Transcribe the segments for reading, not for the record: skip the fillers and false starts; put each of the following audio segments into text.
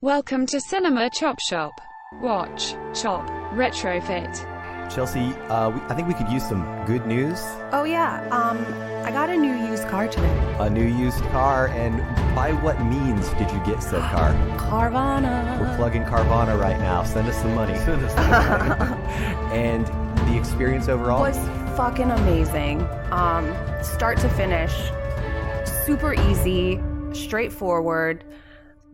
Welcome to Cinema Chop Shop. Watch, chop, retrofit. Chelsea, I think we could use some good news. Oh yeah, I got a new used car today. A new used car, and by what means did you get said car? Carvana. We're plugging Carvana right now. Send us some money. And the experience overall? Was fucking amazing. Start to finish. Super easy, straightforward,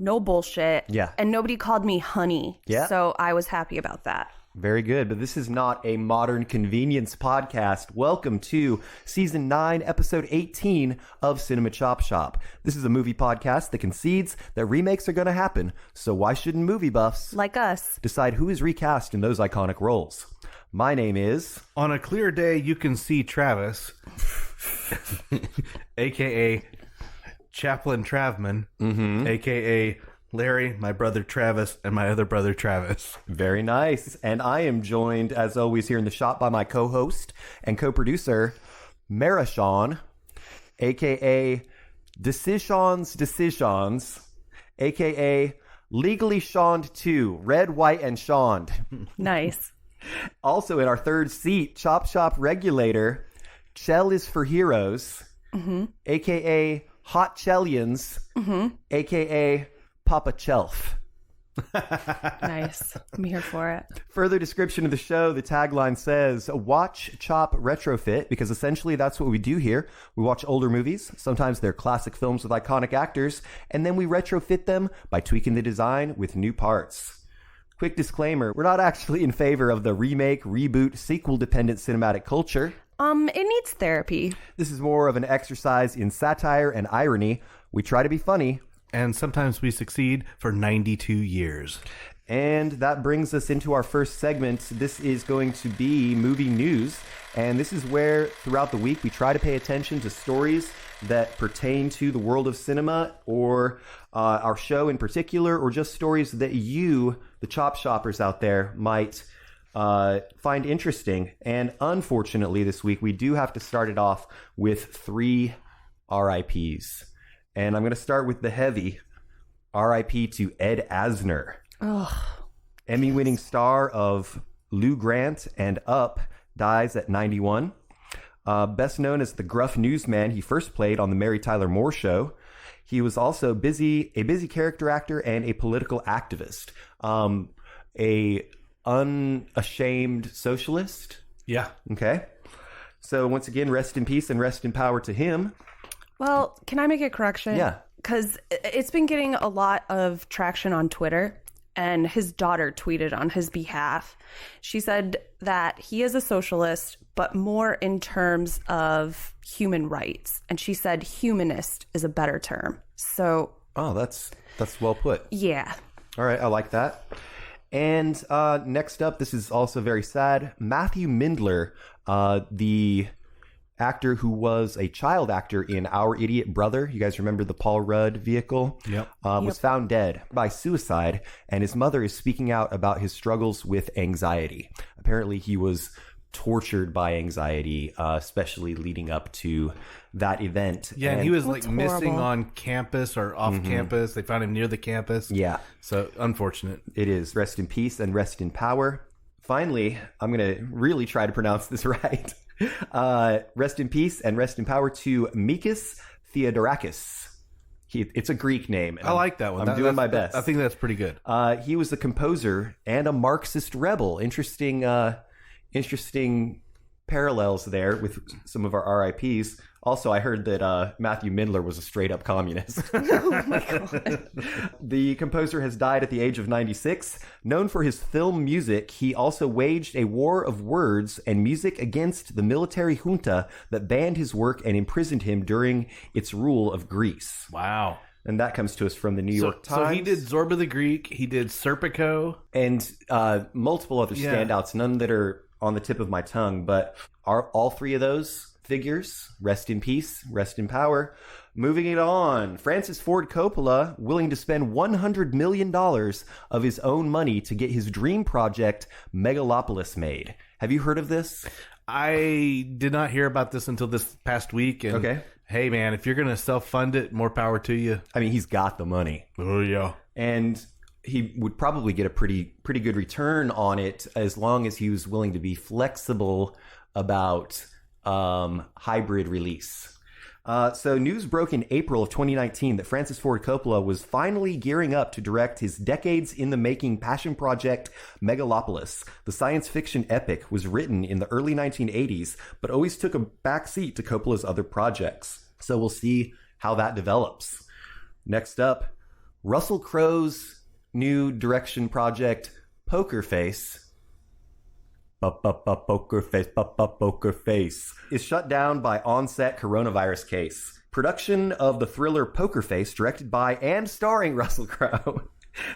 no bullshit. Yeah. And nobody called me honey. Yeah. So I was happy about that. Very good, but this is not a modern convenience podcast. Welcome to Season 9, Episode 18 of Cinema Chop Shop. This is a movie podcast that concedes that remakes are going to happen, so why shouldn't movie buffs, Like us, decide who is recast in those iconic roles? My name is... On a clear day, you can see Travis, a.k.a. Chaplain Travman, a.k.a. Larry, my brother Travis, and my other brother Travis. Very nice. And I am joined, as always, here in the shop by my co-host and co-producer, Marishon, a.k.a. Decisions, a.k.a. Legally Shoned 2, Red, White, and Shoned. nice. Also in our third seat, Chop Shop Regulator, Chell is for Heroes, a.k.a. Hot Chellians, a.k.a. Papa Chelf. Nice. I'm here for it. Further description of the show, the tagline says, watch, chop, retrofit, because essentially that's what we do here. We watch older movies, sometimes they're classic films with iconic actors, and then we retrofit them by tweaking the design with new parts. Quick disclaimer, we're not actually in favor of the remake, reboot, sequel-dependent cinematic culture. It needs therapy. This is more of an exercise in satire and irony. We try to be funny. And sometimes we succeed for 92 years. And that brings us into our first segment. This is going to be movie news. And this is where, throughout the week, we try to pay attention to stories that pertain to the world of cinema or our show in particular, or just stories that you, the chop shoppers out there, might find interesting. And unfortunately, this week, we do have to start it off with 3 RIPs. And I'm going to start with the heavy. R.I.P. to Ed Asner. Emmy-winning star of Lou Grant and Up dies at 91. Best known as the gruff newsman he first played on the Mary Tyler Moore Show. He was also a busy character actor and a political activist. A unashamed socialist. Yeah. Okay. So once again, rest in peace and rest in power to him. Well, can I make a correction? Yeah. Because it's been getting a lot of traction on Twitter, and his daughter tweeted on his behalf. She said that he is a socialist, but more in terms of human rights. And she said humanist is a better term. So... Oh, that's well put. Yeah. All right, I like that. And next up, this is also very sad. Matthew Mindler, the actor who was a child actor in Our Idiot Brother. You guys remember the Paul Rudd vehicle? Yep. Was found dead by suicide, and his mother is speaking out about his struggles with anxiety. Apparently, he was tortured by anxiety, especially leading up to that event. Yeah, and he was like horrible. missing on campus or off campus. They found him near the campus. Yeah. So unfortunate. It is. Rest in peace and rest in power. Finally, I'm going to really try to pronounce this right. Rest in peace and rest in power to Mikis Theodorakis. It's a Greek name. I like that one. I'm doing my best. I think that's pretty good. He was a composer and a Marxist rebel. Interesting parallels there with some of our RIPs. Also, I heard that Matthew Midler was a straight-up communist. Oh my God. The composer has died at the age of 96. Known for his film music, he also waged a war of words and music against the military junta that banned his work and imprisoned him during its rule of Greece. Wow. And that comes to us from the New York Times. So he did Zorba the Greek. He did Serpico. And multiple other standouts, none that are on the tip of my tongue, but are all 3 of those figures, rest in peace, rest in power. Moving it on, Francis Ford Coppola willing to spend $100 million of his own money to get his dream project Megalopolis made. Have you heard of this? I did not hear about this until this past week. And Okay. Hey, man, if you're going to self-fund it, more power to you. I mean, he's got the money. Oh, yeah. And he would probably get a pretty good return on it as long as he was willing to be flexible about hybrid release. So news broke in April of 2019 that Francis Ford Coppola was finally gearing up to direct his decades-in-the-making passion project, Megalopolis. The science fiction epic was written in the early 1980s, but always took a backseat to Coppola's other projects. So we'll see how that develops. Next up, Russell Crowe's new direction project, Poker Face. Poker Face is shut down by on-set coronavirus case. Production of the thriller Poker Face, directed by and starring Russell Crowe,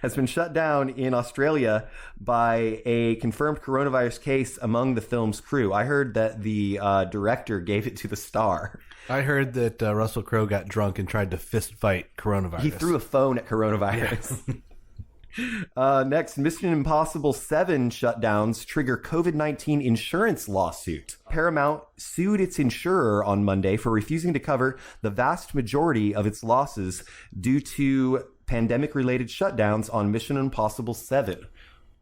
has been shut down in Australia by a confirmed coronavirus case among the film's crew. I heard that the director gave it to the star. I heard that Russell Crowe got drunk and tried to fist fight coronavirus. He threw a phone at coronavirus. Yeah. Next, Mission Impossible 7 shutdowns trigger COVID-19 insurance lawsuit. Paramount sued its insurer on Monday for refusing to cover the vast majority of its losses due to pandemic-related shutdowns on Mission Impossible 7.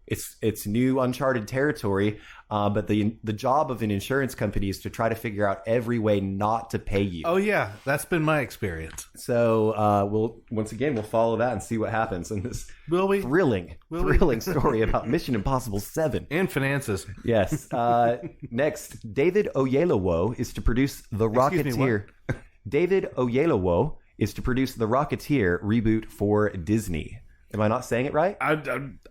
It's new uncharted territory, but the job of an insurance company is to try to figure out every way not to pay you. Oh yeah, that's been my experience. So we'll follow that and see what happens in this thrilling story about Mission Impossible 7 and finances. Yes. Next, David Oyelowo is to produce The Rocketeer. David Oyelowo is to produce The Rocketeer reboot for Disney. Am I not saying it right?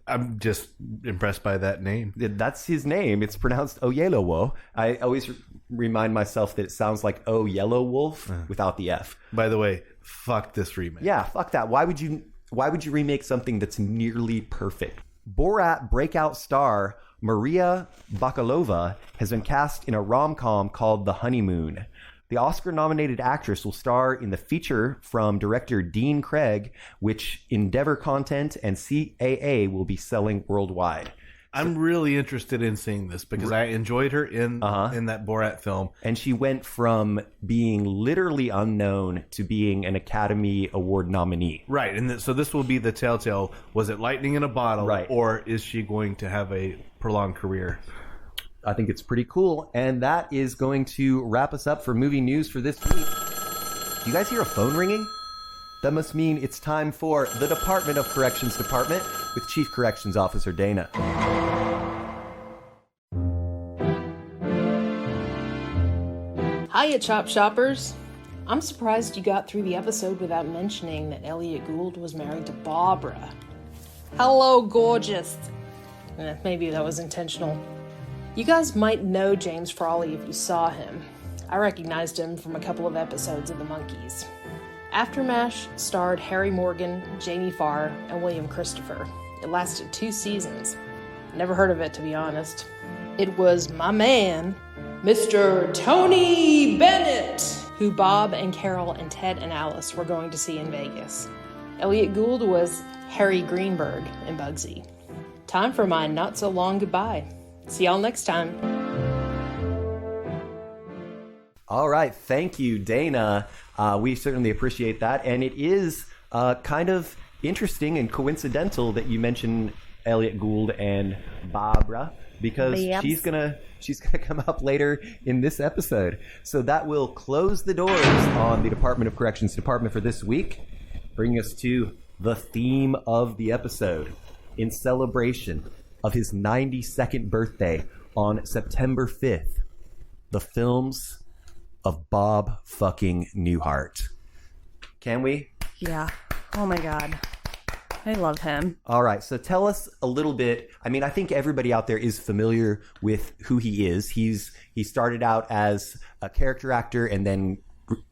I'm just impressed by that name. That's his name. It's pronounced Oyelowo. I always remind myself that it sounds like Oh Yellow Wolf without the F. By the way, fuck this remake. Yeah, fuck that. Why would you remake something that's nearly perfect? Borat breakout star Maria Bakalova has been cast in a rom-com called The Honeymoon. The Oscar-nominated actress will star in the feature from director Dean Craig, which Endeavor Content and CAA will be selling worldwide. I'm really interested in seeing this because I enjoyed her in that Borat film. And she went from being literally unknown to being an Academy Award nominee. Right, and so this will be the telltale. Was it lightning in a bottle, right, or is she going to have a prolonged career? I think it's pretty cool. And that is going to wrap us up for movie news for this week. Do you guys hear a phone ringing? That must mean it's time for the Department of Corrections Department with Chief Corrections Officer Dana. Hiya, Chop Shoppers. I'm surprised you got through the episode without mentioning that Elliot Gould was married to Barbara. Hello, gorgeous. Maybe that was intentional. You guys might know James Frawley if you saw him. I recognized him from a couple of episodes of The Monkees. Aftermath starred Harry Morgan, Jamie Farr, and William Christopher. It lasted 2 seasons. Never heard of it, to be honest. It was my man, Mr. Tony Bennett, who Bob and Carol and Ted and Alice were going to see in Vegas. Elliot Gould was Harry Greenberg in Bugsy. Time for my not-so-long goodbye. See y'all next time. All right. Thank you, Dana. We certainly appreciate that. And it is kind of interesting and coincidental that you mentioned Elliot Gould and Barbara, because she's gonna come up later in this episode. So that will close the doors on the Department of Corrections Department for this week, bringing us to the theme of the episode. In celebration of his 92nd birthday on September 5th, the films of Bob fucking Newhart. Can we? Yeah. Oh my God. I love him. All right. So tell us a little bit. I mean, I think everybody out there is familiar with who he is. He started out as a character actor and then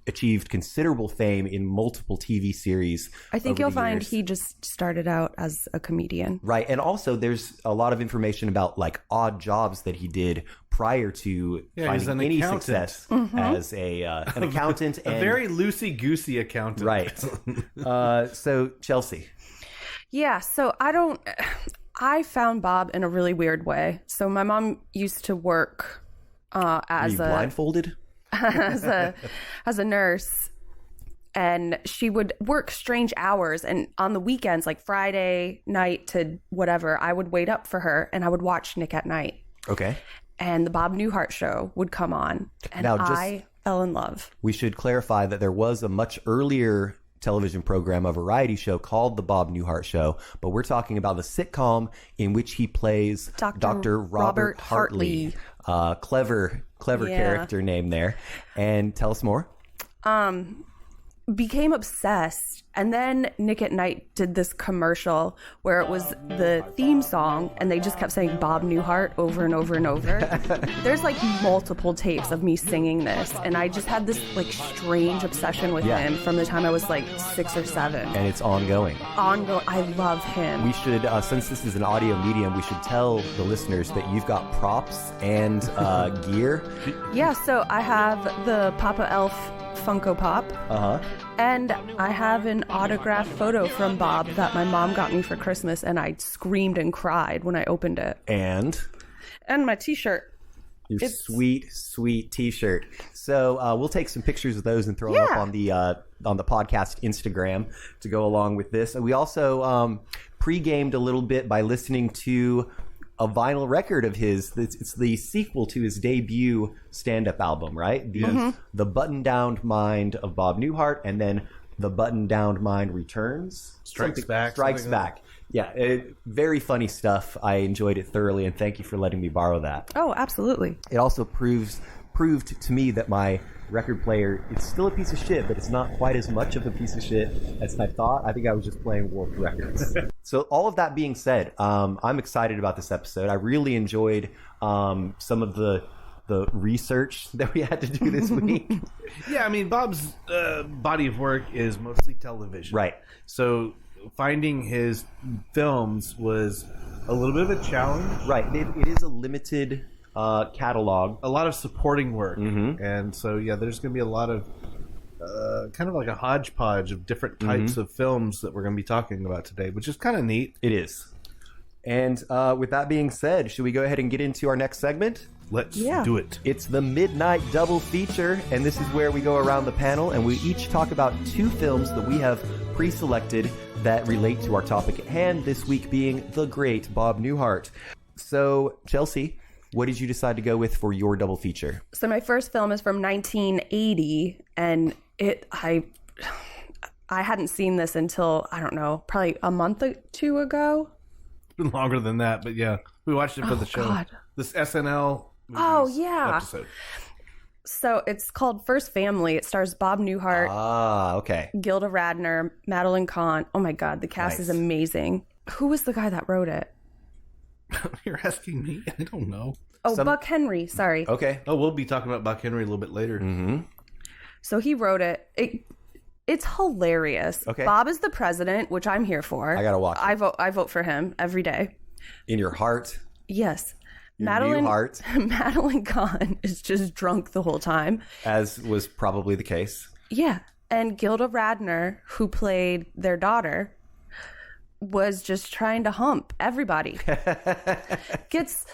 achieved considerable fame in multiple TV series. I think you'll find he just started out as a comedian. Right. And also there's a lot of information about like odd jobs that he did prior to finding any success as an accountant. A very loosey-goosey accountant. Right. So Chelsea. Yeah. So I found Bob in a really weird way. So my mom used to work as Are you blindfolded? as a nurse, And she would work strange hours. And on the weekends, like Friday night to whatever, I would wait up for her and I would watch Nick at Night. Okay. And the Bob Newhart show would come on. And Now, I fell in love. We should clarify that there was a much earlier television program, a variety show called The Bob Newhart Show, but we're talking about the sitcom in which he plays Dr. Robert Hartley. Clever character name there. And tell us more. Became obsessed, and then Nick at Night did this commercial where it was the theme song and they just kept saying Bob Newhart over and over and over. There's like multiple tapes of me singing this, and I just had this like strange obsession with him from the time I was like 6 or 7. And it's ongoing. I love him. We should, since this is an audio medium, we should tell the listeners that you've got props and gear. Yeah, so I have the Papa Elf Funko Pop. And I have an autographed photo from Bob that my mom got me for Christmas, and I screamed and cried when I opened it. And my t-shirt. Your sweet t-shirt. So we'll take some pictures of those and throw them up on the podcast Instagram to go along with this. And we also pre-gamed a little bit by listening to a vinyl record of his. It's the sequel to his debut stand-up album, right? The Button-Down Mind of Bob Newhart, and then The Button-Down Mind Returns. Strikes Back. Yeah, very funny stuff. I enjoyed it thoroughly, and thank you for letting me borrow that. Oh, absolutely. It also proved to me that my record player, it's still a piece of shit, but it's not quite as much of a piece of shit as I thought. I think I was just playing warped records. So all of that being said, I'm excited about this episode. I really enjoyed some of the research that we had to do this week. Yeah, I mean, Bob's body of work is mostly television. Right. So finding his films was a little bit of a challenge. Right. It is a limited catalog. A lot of supporting work. And so, yeah, there's going to be a lot of kind of like a hodgepodge of different types of films that we're going to be talking about today, which is kind of neat. It is. And with that being said, should we go ahead and get into our next segment? Let's do it. It's the Midnight Double Feature, and this is where we go around the panel and we each talk about 2 films that we have pre-selected that relate to our topic at hand, this week being the great Bob Newhart. So, Chelsea, what did you decide to go with for your double feature? So my first film is from 1980, and I hadn't seen this until, I don't know, probably a month or 2 ago. It's been longer than that, but yeah, we watched it for the show. God. This SNL episode. So it's called First Family. It stars Bob Newhart. Okay. Gilda Radner, Madeline Kahn. Oh my God, the cast is amazing. Who was the guy that wrote it? You're asking me? I don't know. Oh, Buck Henry. Sorry. Okay. Oh, we'll be talking about Buck Henry a little bit later. So he wrote it. It's hilarious. Okay. Bob is the president, which I'm here for. I gotta watch it. I vote for him every day. In your heart. Yes. New heart. Madeline Kahn is just drunk the whole time. As was probably the case. Yeah. And Gilda Radner, who played their daughter, was just trying to hump everybody. Gets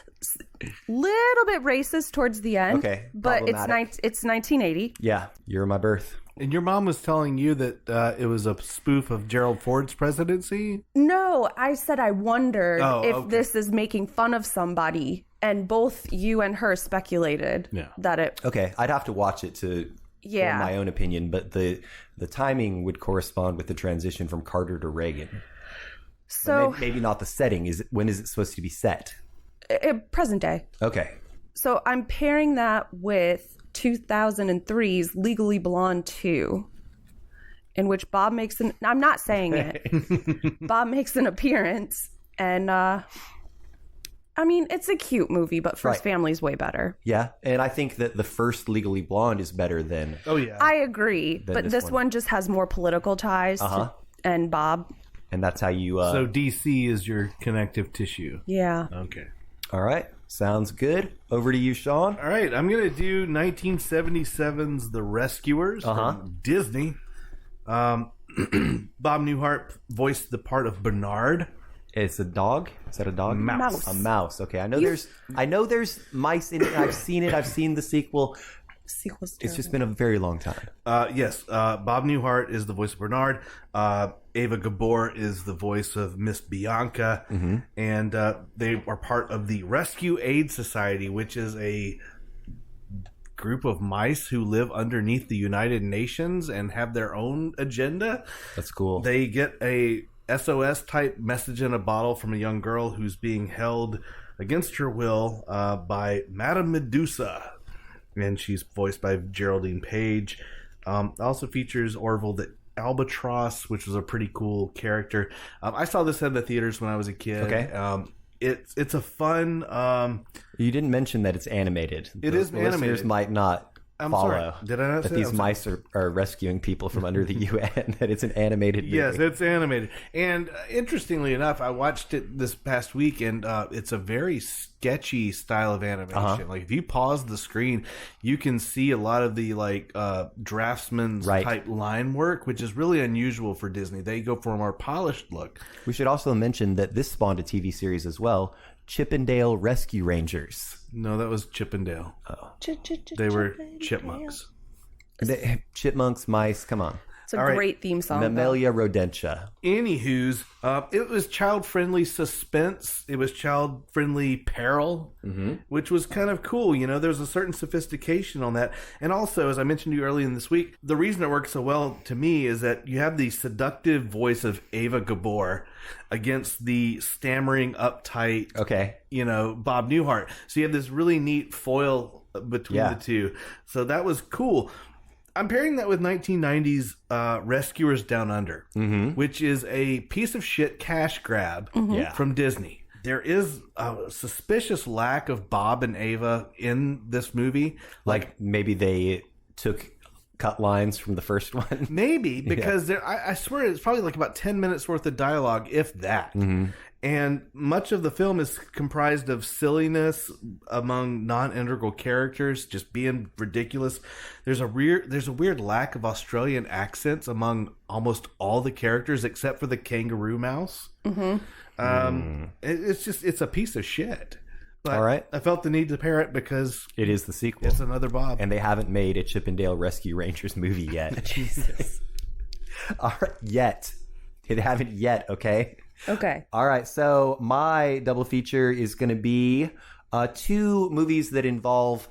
a little bit racist towards the end. Okay. But it's 1980. Yeah. Year of my birth. And your mom was telling you that it was a spoof of Gerald Ford's presidency? No, I said I wondered if this is making fun of somebody. And both you and her speculated that it... Okay, I'd have to watch it to form my own opinion, but the timing would correspond with the transition from Carter to Reagan. So maybe not the setting. When is it supposed to be set? Present day. Okay. So I'm pairing that with 2003's Legally Blonde 2, in which Bob makes an... I'm not saying it. Bob makes an appearance, and... I mean, it's a cute movie, but First Family's way better. Yeah, and I think that the first Legally Blonde is better than... Oh, yeah. I agree, but this one just has more political ties and Bob. And that's how you... So DC is your connective tissue. Yeah. Okay. All right. Sounds good. Over to you, Sean. All right. I'm going to do 1977's The Rescuers from Disney. Bob Newhart voiced the part of Bernard. It's a dog? Is that a dog? Mouse. A mouse. Okay. I know there's mice in it. I've seen it. I've seen the sequel. Sequel's It's just been a very long time. Yes, Bob Newhart is the voice of Bernard. Ava Gabor is the voice of Miss Bianca. And they are part of the Rescue Aid Society, which is a group of mice who live underneath the United Nations and have their own agenda. That's cool. They get a SOS type message in a bottle from a young girl who's being held against her will by Madame Medusa, and she's voiced by Geraldine Page. Also features Orville the Albatross, which was a pretty cool character. I saw this in the theaters when I was a kid. Okay. It's a fun. You didn't mention that it's animated. It is animated. Listeners might not follow. Sorry. Did I not that say these that? mice are rescuing people from under the UN? That it's an animated movie. Yes, it's animated. And interestingly enough, I watched it this past week, and it's a very sketchy style of animation. Like if you pause the screen, you can see a lot of the draftsman's type line work, which is really unusual for Disney. They go for a more polished look. We should also mention that this spawned a TV series as well, Chippendale Rescue Rangers. No, that was Chippendale. Oh. They were chipmunks. Chipmunks, mice, come on. It's a great theme song. Mammalia rodentia. Anywho's, it was child-friendly suspense. It was child-friendly peril, which was kind of cool. You know, there's a certain sophistication on that. And also, as I mentioned to you earlier in this week, the reason it works so well to me is that you have the seductive voice of Ava Gabor against the stammering, uptight, Bob Newhart. So you have this really neat foil between the two. So that was cool. I'm pairing that with 1990s Rescuers Down Under, which is a piece of shit cash grab from Disney. There is a suspicious lack of Bob and Ava in this movie. Like maybe they took cut lines from the first one. Maybe, because I swear it's probably like about 10 minutes worth of dialogue, if that. And much of the film is comprised of silliness among non-integral characters, just being ridiculous. There's a weird lack of Australian accents among almost all the characters except for the kangaroo mouse. It's a piece of shit. But all right. I felt the need to pair it because it is the sequel. It's another Bob. And they haven't made a Chippendale Rescue Rangers movie yet. Jesus. All right, yet. They haven't yet, okay? Okay. All right, so my double feature is going to be two movies that involve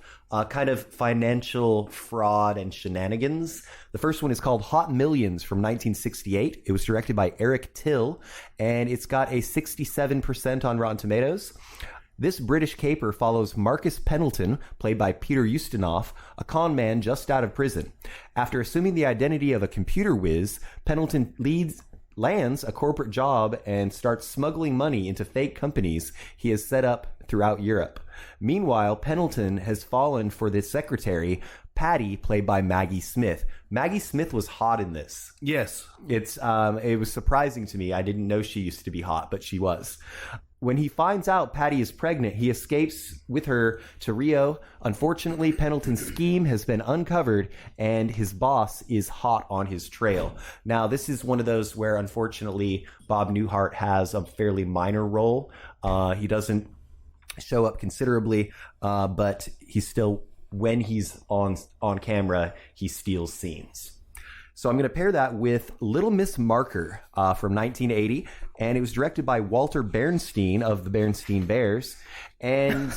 kind of financial fraud and shenanigans. The first one is called Hot Millions from 1968. It was directed by Eric Till, and it's got a 67% on Rotten Tomatoes. This British caper follows Marcus Pendleton, played by Peter Ustinov, a con man just out of prison. After assuming the identity of a computer whiz, Pendleton lands a corporate job and starts smuggling money into fake companies he has set up throughout Europe. Meanwhile, Pendleton has fallen for the secretary, Patty, played by Maggie Smith. Maggie Smith was hot in this. Yes. It was surprising to me. I didn't know she used to be hot, but she was. When he finds out Patty is pregnant, he escapes with her to Rio. Unfortunately, Pendleton's scheme has been uncovered, and his boss is hot on his trail. Now, this is one of those where, unfortunately, Bob Newhart has a fairly minor role. He doesn't show up considerably, but he's still, when he's on camera, he steals scenes. So I'm going to pair that with Little Miss Marker from 1980, and it was directed by Walter Bernstein of the Bernstein Bears, and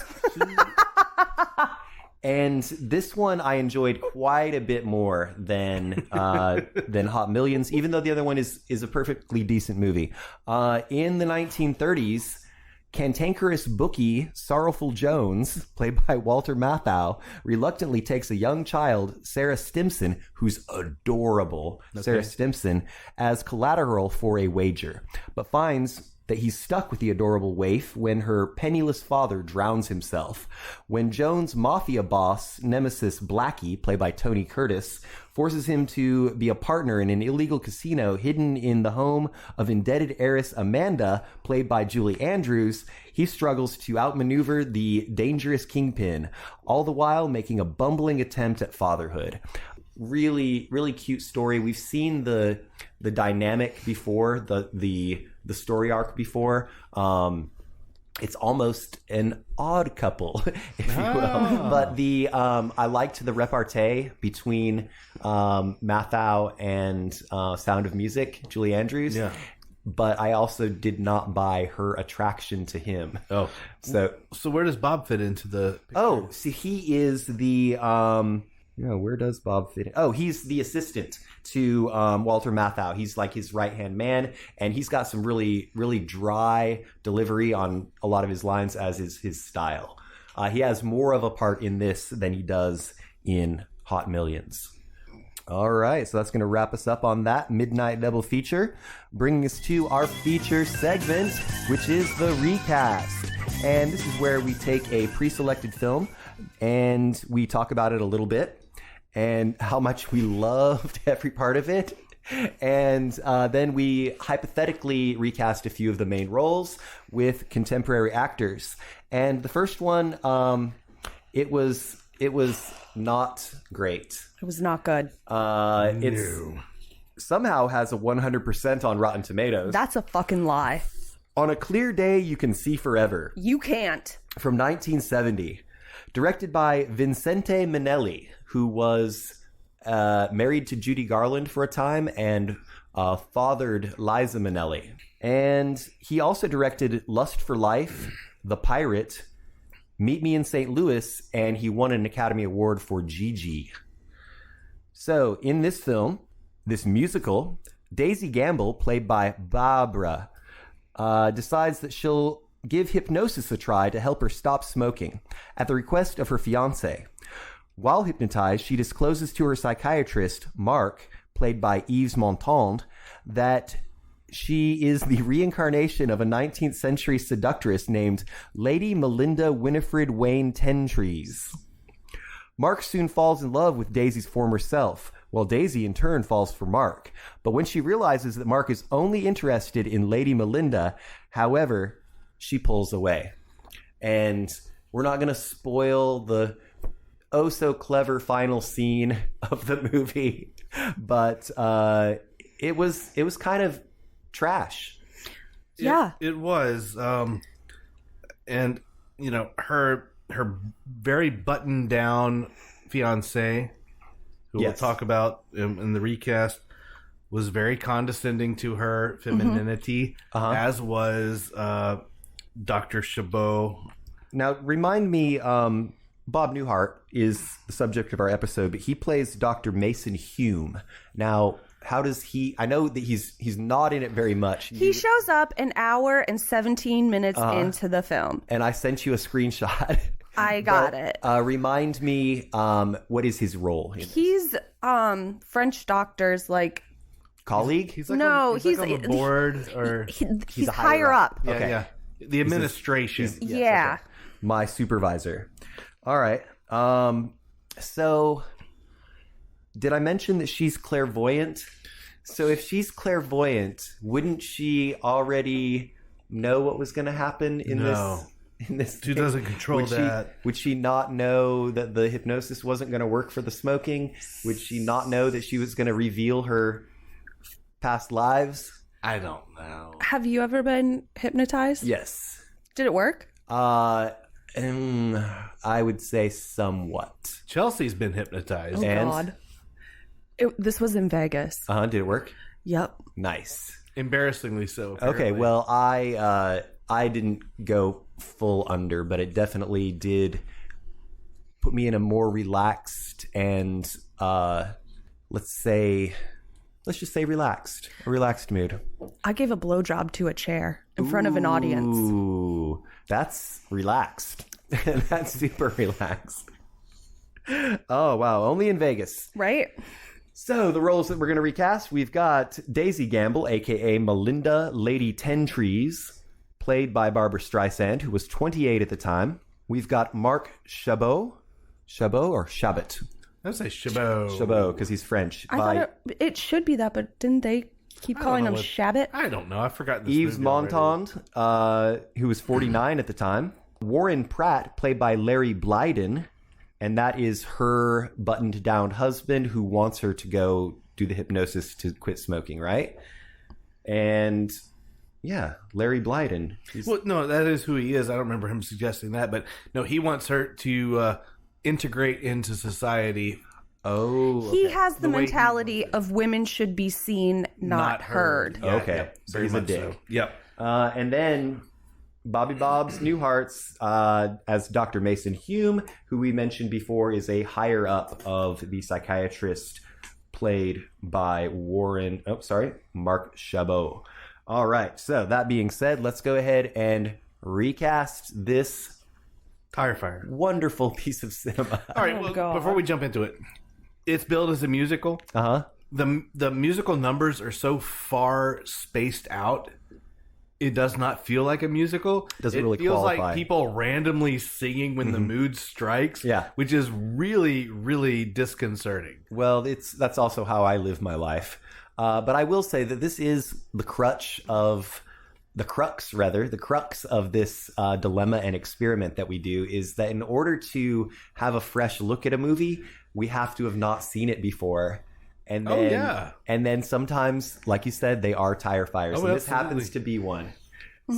and this one I enjoyed quite a bit more than Hot Millions, even though the other one is a perfectly decent movie. In the 1930s, cantankerous bookie Sorrowful Jones, played by Walter Matthau, reluctantly takes a young child, Sarah Stimson, who's adorable, Sarah Stimson, as collateral for a wager, but finds that he's stuck with the adorable waif when her penniless father drowns himself. When Jones' mafia boss, nemesis Blackie, played by Tony Curtis, forces him to be a partner in an illegal casino hidden in the home of indebted heiress Amanda, played by Julie Andrews, he struggles to outmaneuver the dangerous kingpin, all the while making a bumbling attempt at fatherhood. Really, really cute story. We've seen the dynamic before, the story arc before. it's almost an odd couple, if you will. But I liked the repartee between Mathau and Sound of Music, Julie Andrews. Yeah. But I also did not buy her attraction to him. Oh. So where does Bob fit into the picture? Oh, see, he is the... where does Bob fit in? Oh, he's the assistant to Walter Matthau. He's like his right-hand man, and he's got some really, really dry delivery on a lot of his lines, as is his style. He has more of a part in this than he does in Hot Millions. All right, so that's going to wrap us up on that Midnight Double Feature, bringing us to our feature segment, which is the recast. And this is where we take a pre-selected film and we talk about it a little bit and how much we loved every part of it. And then we hypothetically recast a few of the main roles with contemporary actors. And the first one, it was not great. It was not good. It somehow has a 100% on Rotten Tomatoes. That's a fucking lie. On a Clear Day, You Can See Forever. You can't. From 1970. Directed by Vincente Minnelli, who was married to Judy Garland for a time and fathered Liza Minnelli. And he also directed Lust for Life, The Pirate, Meet Me in St. Louis, and he won an Academy Award for Gigi. So, in this film, this musical, Daisy Gamble, played by Barbara, decides that she'll give hypnosis a try to help her stop smoking, at the request of her fiancé. While hypnotized, she discloses to her psychiatrist, Mark, played by Yves Montand, that she is the reincarnation of a 19th century seductress named Lady Melinda Winifred Wayne Tentrees. Mark soon falls in love with Daisy's former self, while Daisy in turn falls for Mark. But when she realizes that Mark is only interested in Lady Melinda, however, she pulls away. And we're not going to spoil the oh-so-clever final scene of the movie, but it was kind of trash. Yeah. It was. And, you know, her very buttoned down fiance, who we'll talk about in the recast, was very condescending to her femininity, as was Dr. Chabot. Now, remind me, Bob Newhart is the subject of our episode, but he plays Dr. Mason Hume. Now, how does he... I know that he's not in it very much. He shows up an hour and 17 minutes into the film. And I sent you a screenshot. I got it. Remind me, what is his role? He's French doctor's like... colleague? He's like on the board, or... He's higher up. Yeah, okay. Yeah. The administration. Yeah. Okay. My supervisor. All right. So, did I mention that she's clairvoyant? So if she's clairvoyant, wouldn't she already know what was going to happen in this? She doesn't control that. Would she not know that the hypnosis wasn't going to work for the smoking? Would she not know that she was going to reveal her past lives? I don't know. Have you ever been hypnotized? Yes. Did it work? I would say somewhat. Chelsea's been hypnotized. Oh, God. This was in Vegas. Did it work? Yep. Nice. Embarrassingly so, apparently. Okay, well, I didn't go full under, but it definitely did put me in a more relaxed and, let's just say relaxed. A relaxed mood. I gave a blowjob to a chair in front of an audience. Ooh, that's relaxed. That's super relaxed. Oh, wow. Only in Vegas. Right? So, the roles that we're going to recast, we've got Daisy Gamble, a.k.a. Melinda Lady Tentrees, played by Barbara Streisand, who was 28 at the time. We've got Mark Chabot. Chabot or Chabot? I would say Chabot. Chabot, because he's French. I thought it should be that, but didn't they keep calling him Chabot? I don't know. I forgot this Yves movie Montand, who was 49 at the time. Warren Pratt, played by Larry Blyden, and that is her buttoned-down husband who wants her to go do the hypnosis to quit smoking, right? And Yeah, Larry Blyden. Well, no, that is who he is. I don't remember him suggesting that, but no, he wants her to integrate into society. Oh, He okay. has the way he mentality of women should be seen, not heard. Yeah, Okay, yep, so very he's a much dick. so. Yep. And then Bobby Bob's Newhart's as Dr. Mason Hume, who we mentioned before is a higher up of the psychiatrist played by Mark Chabot. All right, so that being said, let's go ahead and recast this Tire fire. wonderful piece of cinema. All right, well, God. before we jump into it, it's billed as a musical. Uh-huh. The musical numbers are so far spaced out, it does not feel like a musical. Doesn't it really feels qualify. like people randomly singing when the mood strikes. Yeah. Which is really, really disconcerting. Well, that's also how I live my life. But I will say that this is the crux of this dilemma and experiment that we do, is that in order to have a fresh look at a movie, we have to have not seen it before. And then, and then sometimes, like you said, they are tire fires. Oh, and this absolutely. happens to be one.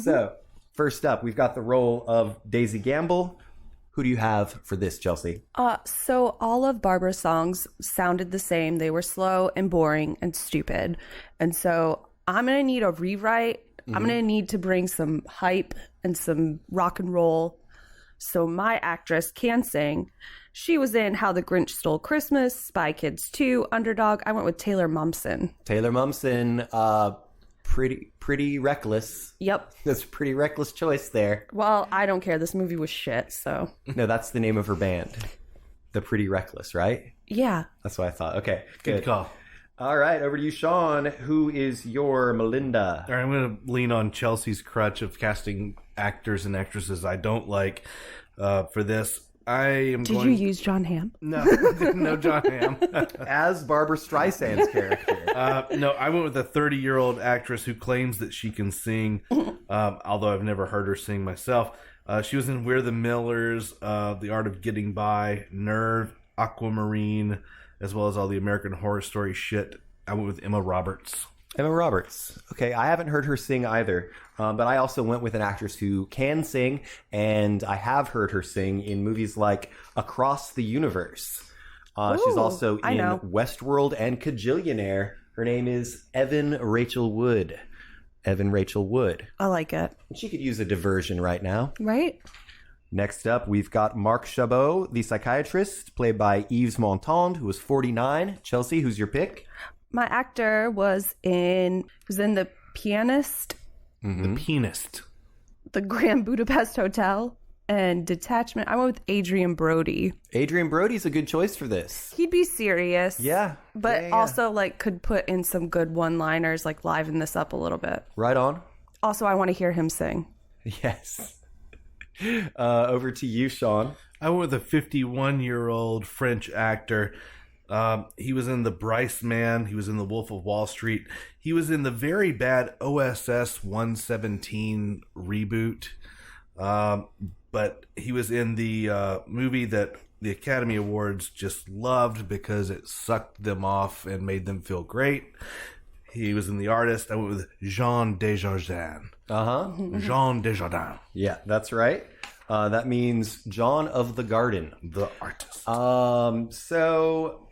So, first up, we've got the role of Daisy Gamble. Who do you have for this, Chelsea? So all of Barbara's songs sounded the same. They were slow and boring and stupid. And so I'm going to need a rewrite. I'm going to need to bring some hype and some rock and roll so my actress can sing. She was in How the Grinch Stole Christmas, Spy Kids 2, Underdog. I went with Taylor Momsen. Taylor Momsen, pretty reckless. Yep. That's a pretty reckless choice there. Well, I don't care. This movie was shit, so. No, that's the name of her band. The Pretty Reckless, right? Yeah. That's what I thought. Okay, Good call. All right, over to you, Sean. Who is your Melinda? All right, I'm going to lean on Chelsea's crutch of casting actors and actresses I don't like for this. Did you use John Hamm? No, no John Hamm. As Barbara Streisand's character. No, I went with a 30-year-old actress who claims that she can sing, although I've never heard her sing myself. She was in We're the Millers, The Art of Getting By, Nerve, Aquamarine, as well as all the American Horror Story shit. I went with Emma Roberts. Emma Roberts. Okay, I haven't heard her sing either, but I also went with an actress who can sing, and I have heard her sing in movies like Across the Universe. She's also in Westworld and Kajillionaire. Her name is Evan Rachel Wood. Evan Rachel Wood. I like it. She could use a diversion right now. Right? Next up, we've got Mark Chabot, the psychiatrist, played by Yves Montand, who was 49. Chelsea, who's your pick? My actor was in The Pianist, The Pianist. The Grand Budapest Hotel, and Detachment. I went with Adrian Brody. Adrian Brody's a good choice for this. He'd be serious. Yeah. But Yeah. also, could put in some good one-liners, liven this up a little bit. Right on. Also, I want to hear him sing. Yes. Over to you, Sean. I went with a 51-year-old French actor. He was in The Bryce Man. He was in The Wolf of Wall Street. He was in the very bad OSS 117 reboot. But he was in the movie that the Academy Awards just loved because it sucked them off and made them feel great. He was in The Artist. I went with Jean Desjardins. Jean Desjardins. Yeah, that's right. That means John of the Garden. The Artist. So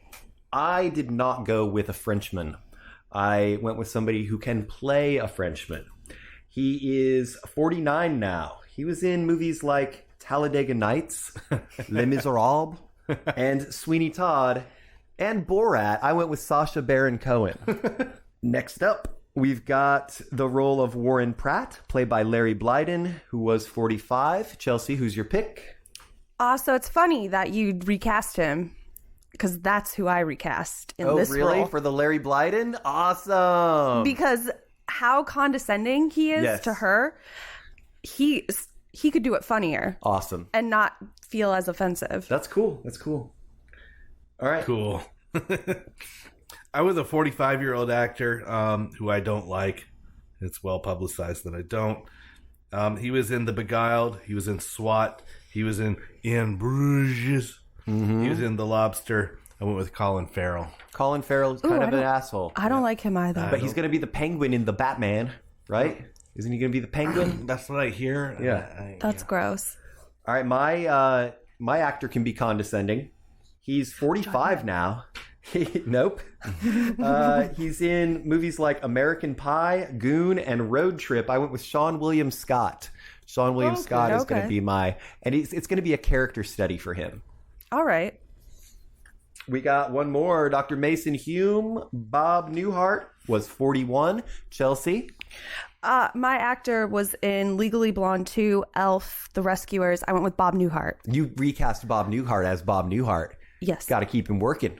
I did not go with a Frenchman. I went with somebody who can play a Frenchman. He is 49 now. He was in movies like Talladega Nights, Les Miserables, and Sweeney Todd, and Borat. I went with Sacha Baron Cohen. Next up, we've got the role of Warren Pratt, played by Larry Blyden, who was 45. Chelsea, who's your pick? So it's funny that you recast him, because that's who I recast in this role. Oh, really? For the Larry Blyden? Awesome! Because how condescending he is to her, he could do it funnier. Awesome. And not feel as offensive. That's cool. That's cool. All right. Cool. I was a 45-year-old actor who I don't like. It's well publicized that I don't. He was in The Beguiled. He was in SWAT. He was in Bruges. Mm-hmm. He was in The Lobster. I went with Colin Farrell. Colin Farrell's kind of an asshole. I don't like him either. But he's going to be the Penguin in the Batman, right? Isn't he going to be the Penguin? That's what I hear. Yeah. That's gross. All right, my actor can be condescending. He's 45 now. Nope. He's in movies like American Pie, Goon, and Road Trip. I went with Sean William Scott. Sean William Scott is going to be it's going to be a character study for him. All right. We got one more. Dr. Mason Hume. Bob Newhart was 41. Chelsea. My actor was in Legally Blonde 2, Elf, The Rescuers. I went with Bob Newhart. You recast Bob Newhart as Bob Newhart. Yes. Got to keep him working.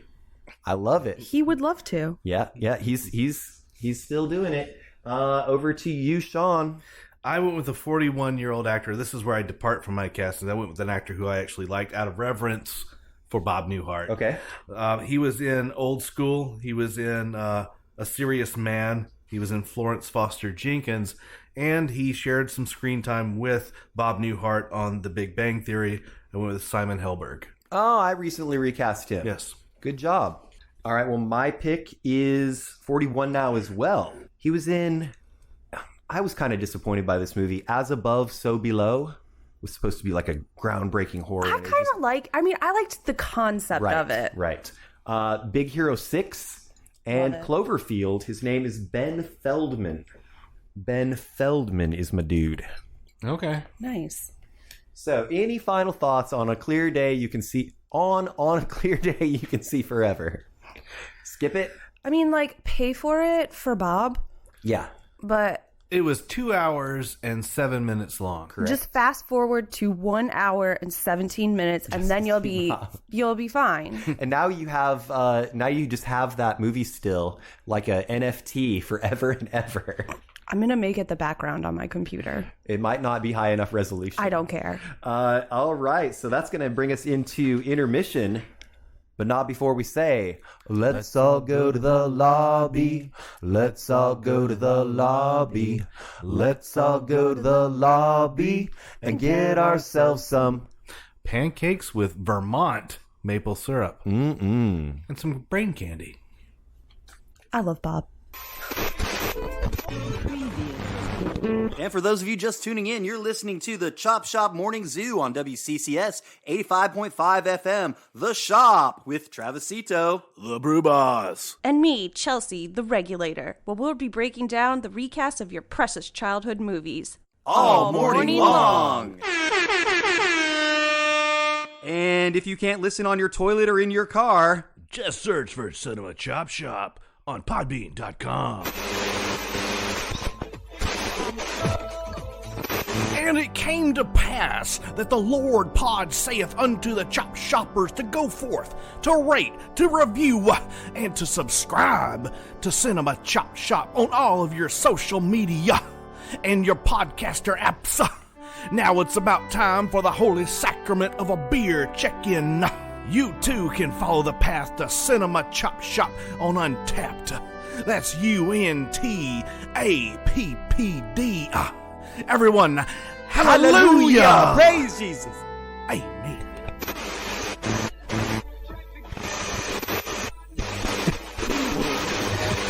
I love it. He would love to. Yeah. He's still doing it. Over to you, Sean. I went with a 41-year-old actor. This is where I depart from my casting. I went with an actor who I actually liked out of reverence for Bob Newhart. Okay. He was in Old School. He was in A Serious Man. He was in Florence Foster Jenkins. And he shared some screen time with Bob Newhart on The Big Bang Theory. I went with Simon Helberg. Oh, I recently recast him. Yes. Good job. All right, well, my pick is 41 now as well. He was in... I was kind of disappointed by this movie. As Above, So Below. It was supposed to be like a groundbreaking horror. I liked the concept of it. Right. Big Hero 6 and Cloverfield. His name is Ben Feldman. Ben Feldman is my dude. Okay. Nice. So, any final thoughts on A Clear Day you can see... On A Clear Day you can see forever? Skip it? I mean, like, pay for it for Bob. Yeah. But... It was 2 hours and 7 minutes long. Correct. Just fast forward to 1 hour and 17 minutes, and then you'll be fine. And now you have you just have that movie still like a NFT forever and ever. I'm gonna make it the background on my computer. It might not be high enough resolution. I don't care. All right, so that's gonna bring us into intermission. But not before we say, let's all go to the lobby. Let's all go to the lobby. Let's all go to the lobby and get ourselves some pancakes with Vermont maple syrup. And some brain candy. I love Bob. And for those of you just tuning in, you're listening to the Chop Shop Morning Zoo on WCCS 85.5 FM, The Shop, with Travisito, The Brew Boss. And me, Chelsea, the Regulator, where we'll be breaking down the recast of your precious childhood movies. all morning long. And if you can't listen on your toilet or in your car, just search for Cinema Chop Shop on Podbean.com. And it came to pass that the Lord Pod saith unto the Chop Shoppers to go forth, to rate, to review, and to subscribe to Cinema Chop Shop on all of your social media and your podcaster apps. Now it's about time for the holy sacrament of a beer check-in. You too can follow the path to Cinema Chop Shop on Untapped. That's UNTAPPD. Everyone, hallelujah! Praise Jesus! Amen.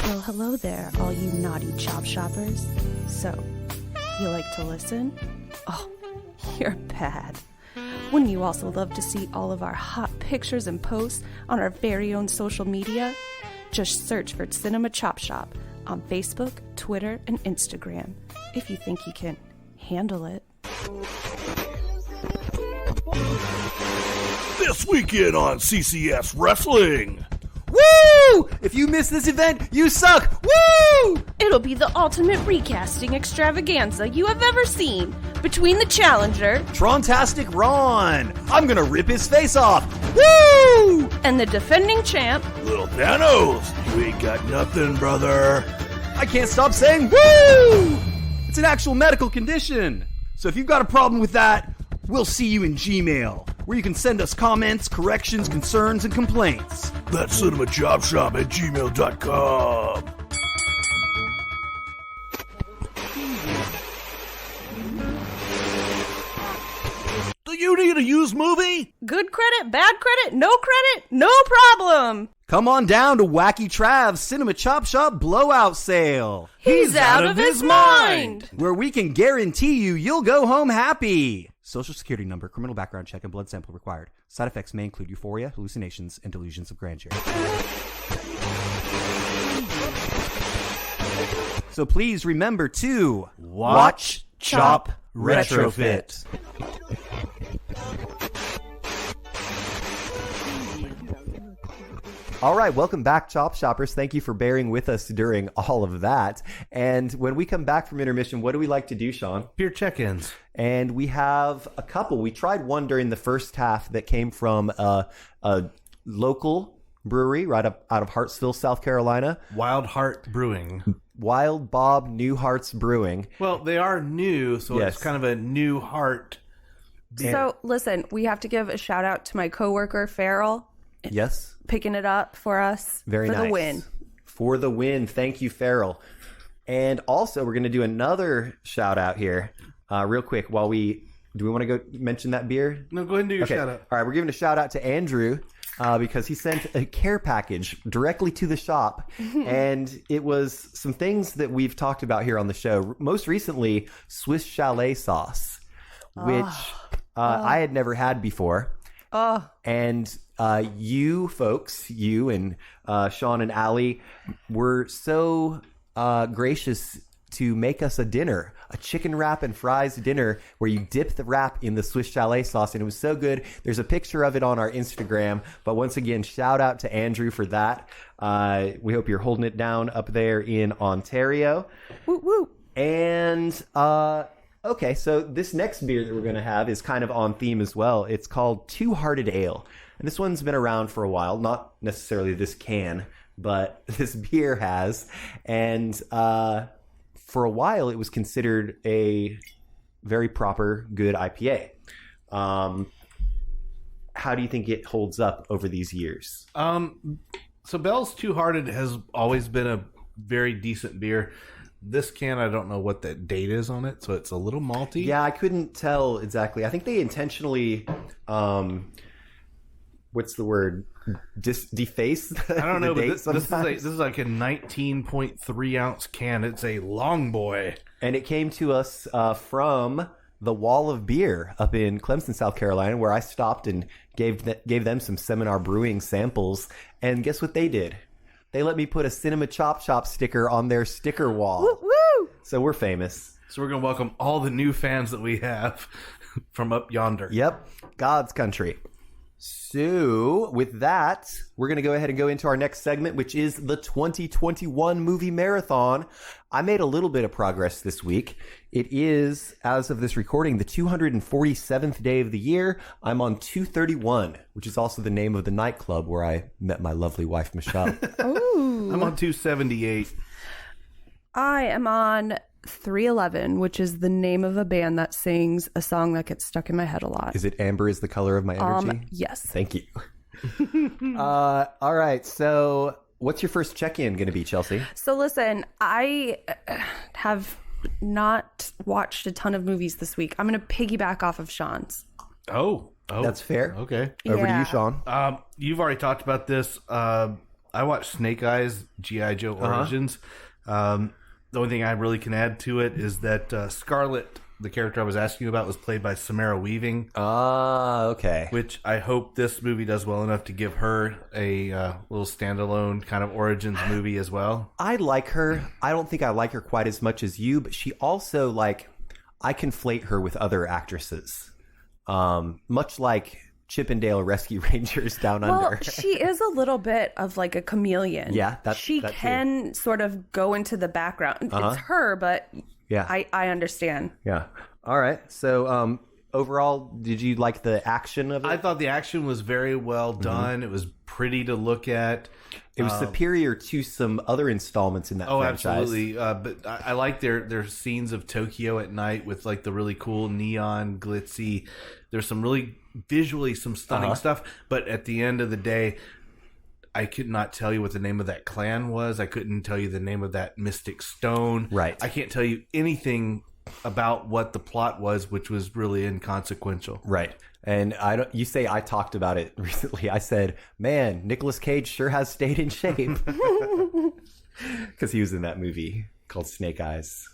Well, hello there, all you naughty chop shoppers. So, you like to listen? Oh, you're bad. Wouldn't you also love to see all of our hot pictures and posts on our very own social media? Just search for Cinema Chop Shop on Facebook, Twitter, and Instagram, if you think you can handle it. This weekend on CCS Wrestling. Woo! If you miss this event, you suck! Woo! It'll be the ultimate recasting extravaganza you have ever seen between the challenger, Trontastic Ron! I'm gonna rip his face off! Woo! and the defending champ, Little Thanos, you ain't got nothing, brother. I can't stop saying woo! It's an actual medical condition. So if you've got a problem with that, we'll see you in Gmail, where you can send us comments, corrections, concerns, and complaints. That's cinemachopshop@gmail.com. Do you need a used movie? good credit, bad credit, no no problem. Come on down to Wacky Trav's Cinema Chop Shop Blowout Sale, He's out of his mind! where we can guarantee you'll go home happy. Social security number, criminal background check, and blood sample required. Side effects may include euphoria, hallucinations, and delusions of grandeur. So please remember to watch, chop, retrofit. All right, welcome back, Chop Shoppers. Thank you for bearing with us during all of that. And when we come back from intermission, what do we like to do, Sean? Beer check-ins. And we have a couple. We tried one during the first half that came from a local brewery right up out of Hartsville, South Carolina. Wild Heart Brewing. Wild Bob Newhart's Brewing. Well, they are new, so Yes. it's kind of a new heart. So, listen, we have to give a shout out to my coworker, Farrell, Yes. picking it up for us Very for nice. the win. For the win. Thank you, Farrell. And also, we're going to do another shout out here real quick while we... Do we want to go mention that beer? No, go ahead and do your Okay. shout out. All right, we're giving a shout out to Andrew because he sent a care package directly to the shop. And it was some things that we've talked about here on the show. Most recently, Swiss chalet sauce, which I had never had before. And you folks, you and Sean and Allie, were so gracious to make us a dinner, a chicken wrap and fries dinner where you dip the wrap in the Swiss chalet sauce, and it was so good. There's a picture of it on our Instagram, but once again, shout out to Andrew for that. We hope you're holding it down up there in Ontario. Woo woo. And okay, so this next beer that we're going to have is kind of on theme as well. It's called Two Hearted Ale. And this one's been around for a while, not necessarily this can, but this beer has. And for a while, it was considered a very proper, good IPA. How do you think it holds up over these years? So Bell's Two Hearted has always been a very decent beer. This can, I don't know what the date is on it, so it's a little malty. Yeah, I couldn't tell exactly. I think they intentionally, what's the word? Deface. I don't know, but this sometimes. is like a 19.3 ounce can. It's a long boy. And it came to us from the Wall of Beer up in Clemson, South Carolina, where I stopped and gave them some Seminar Brewing samples. And guess what they did? They let me put a Cinema Chop Shop sticker on their sticker wall. Woo woo. So we're famous. So we're going to welcome all the new fans that we have from up yonder. Yep. God's country. So, with that, we're going to go ahead and go into our next segment, which is the 2021 movie marathon. I made a little bit of progress this week. It is, as of this recording, the 247th day of the year. I'm on 231, which is also the name of the nightclub where I met my lovely wife, Michelle. Ooh. I'm on 278. I am on 311, which is the name of a band that sings a song that gets stuck in my head a lot. Is it Amber is the color of my energy? Yes. Thank you. All right. So, what's your first check-in going to be, Chelsea? So listen, I have not watched a ton of movies this week. I'm going to piggyback off of Sean's. Oh. That's fair. Okay. Over to Yeah. you, Sean. You've already talked about this. I watched Snake Eyes, G.I. Joe Origins. The only thing I really can add to it is that Scarlett, the character I was asking you about, was played by Samara Weaving. Okay. Which I hope this movie does well enough to give her a little standalone kind of origins movie as well. I like her. I don't think I like her quite as much as you, but she also, like, I conflate her with other actresses. Much like Chippendale Rescue Rangers Down Well, Under. she is a little bit of like a chameleon. Yeah, she that too. can sort of go into the background. It's her, but Yeah. I understand. Yeah. All right. So, overall, did you like the action of it? I thought the action was very well done. It was pretty to look at. It was superior to some other installments in that franchise. Absolutely. But I like their scenes of Tokyo at night with like the really cool neon glitzy. There's some really visually some stunning stuff. But at the end of the day, I could not tell you what the name of that clan was. I couldn't tell you the name of that mystic stone. Right. I can't tell you anything about what the plot was, which was really inconsequential. Right. And you say I talked about it recently. I said, man, Nicolas Cage sure has stayed in shape. Because he was in that movie called Snake Eyes.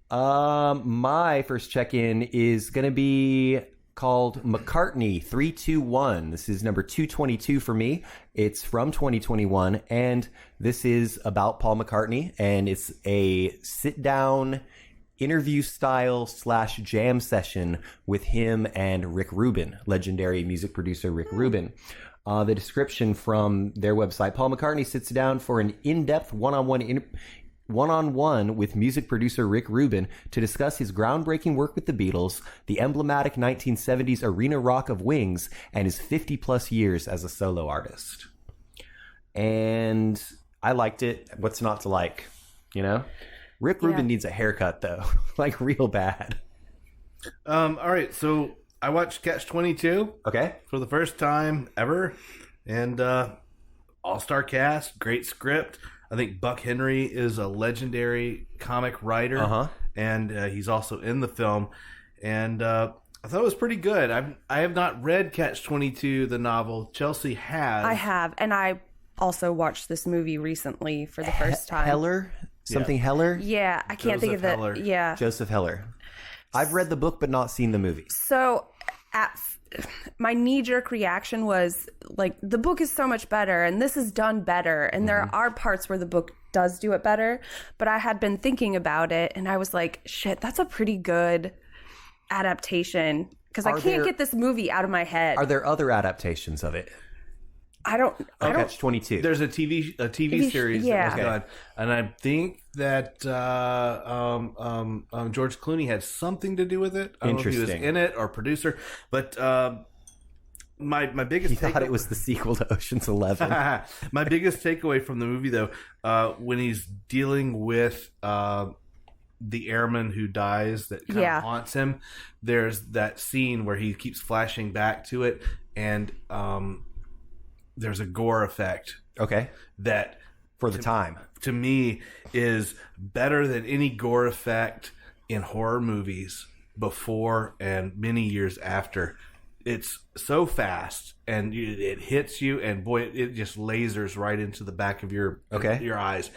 My first check-in is going to be called Mccartney 321. This is number 222 for me. It's from 2021, and this is about Paul McCartney, and it's a sit-down interview style / jam session with him and Rick Rubin, legendary music producer Rick Rubin. The description from their website: Paul McCartney sits down for an in-depth one-on-one with music producer Rick Rubin to discuss his groundbreaking work with the Beatles, the emblematic 1970s arena rock of Wings, and his 50-plus years as a solo artist. And I liked it. What's not to like, you know? Rick Rubin needs a haircut, though. Like, real bad. All right, so I watched Catch-22. Okay. For the first time ever. And all-star cast, great script. I think Buck Henry is a legendary comic writer, and he's also in the film. And I thought it was pretty good. I have not read Catch-22, the novel. Chelsea has. I have, and I also watched this movie recently for the first time. Heller? Something Heller? Yeah, I can't think of Heller. it. Yeah. Joseph Heller. I've read the book but not seen the movie. So my knee-jerk reaction was like, the book is so much better and this is done better, and there are parts where the book does do it better, but I had been thinking about it and I was like, shit, that's a pretty good adaptation, because I can't get this movie out of my head. Are there other adaptations of it? I don't Catch-22. There's a TV series that was done, and I think that George Clooney had something to do with it. I don't know if he was in it or producer, but my biggest thought it was the sequel to Ocean's 11. My biggest takeaway from the movie, though, when he's dealing with the airman who dies that kind of haunts him, there's that scene where he keeps flashing back to it, and there's a gore effect. Okay. That for the time, to me, is better than any gore effect in horror movies before and many years after. It's so fast, and it hits you, and boy, it just lasers right into the back of your eyes.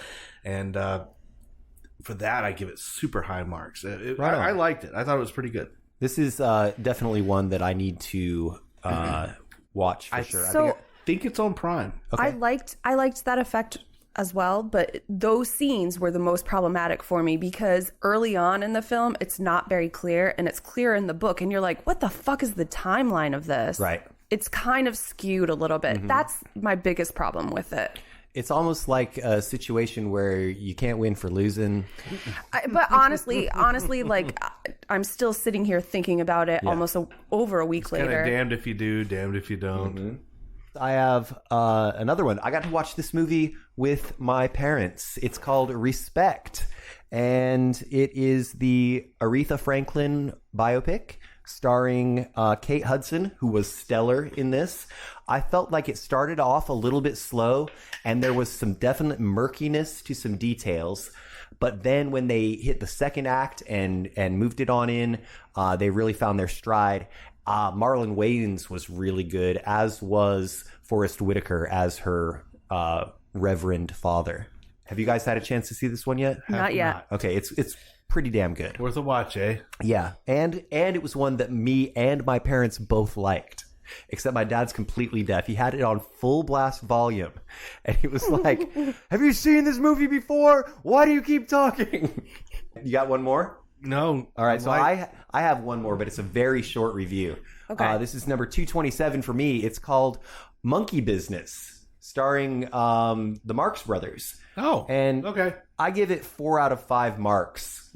And for that, I give it super high marks. I liked it. I thought it was pretty good. This is definitely one that I need to watch for sure. So, I think it's on Prime. Okay. I liked that effect as well, but those scenes were the most problematic for me, because early on in the film it's not very clear, and it's clear in the book, and you're like, what the fuck is the timeline of this? Right. It's kind of skewed a little bit. That's my biggest problem with it. It's almost like a situation where you can't win for losing. But honestly, like, I'm still sitting here thinking about it almost over a week later. Damned if you do, damned if you don't. I have another one. I got to watch this movie with my parents. It's called Respect, and it is the Aretha Franklin biopic starring Kate Hudson, who was stellar in this. I felt like it started off a little bit slow, and there was some definite murkiness to some details. But then when they hit the second act and moved it on in, they really found their stride. Marlon Wayans was really good, as was Forrest Whitaker as her reverend father. Have you guys had a chance to see this one yet? Not yet. Okay, it's pretty damn good. Worth a watch, eh? Yeah, and it was one that me and my parents both liked. Except my dad's completely deaf. He had it on full blast volume. And he was like, have you seen this movie before? Why do you keep talking? You got one more? No. All right, so I have one more, but it's a very short review. Okay. This is number 227 for me. It's called Monkey Business, starring the Marx Brothers. Oh, and okay. I give it 4 out of 5 marks.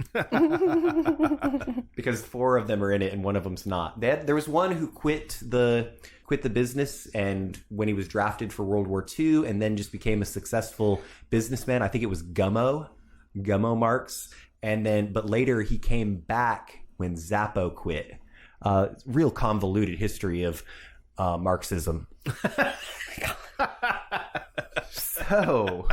Because 4 of them are in it and one of them's not. There was one who quit the business, and when he was drafted for World War II, and then just became a successful businessman. I think it was Gummo Marx. And then, but later he came back when Zappo quit. Real convoluted history of Marxism. So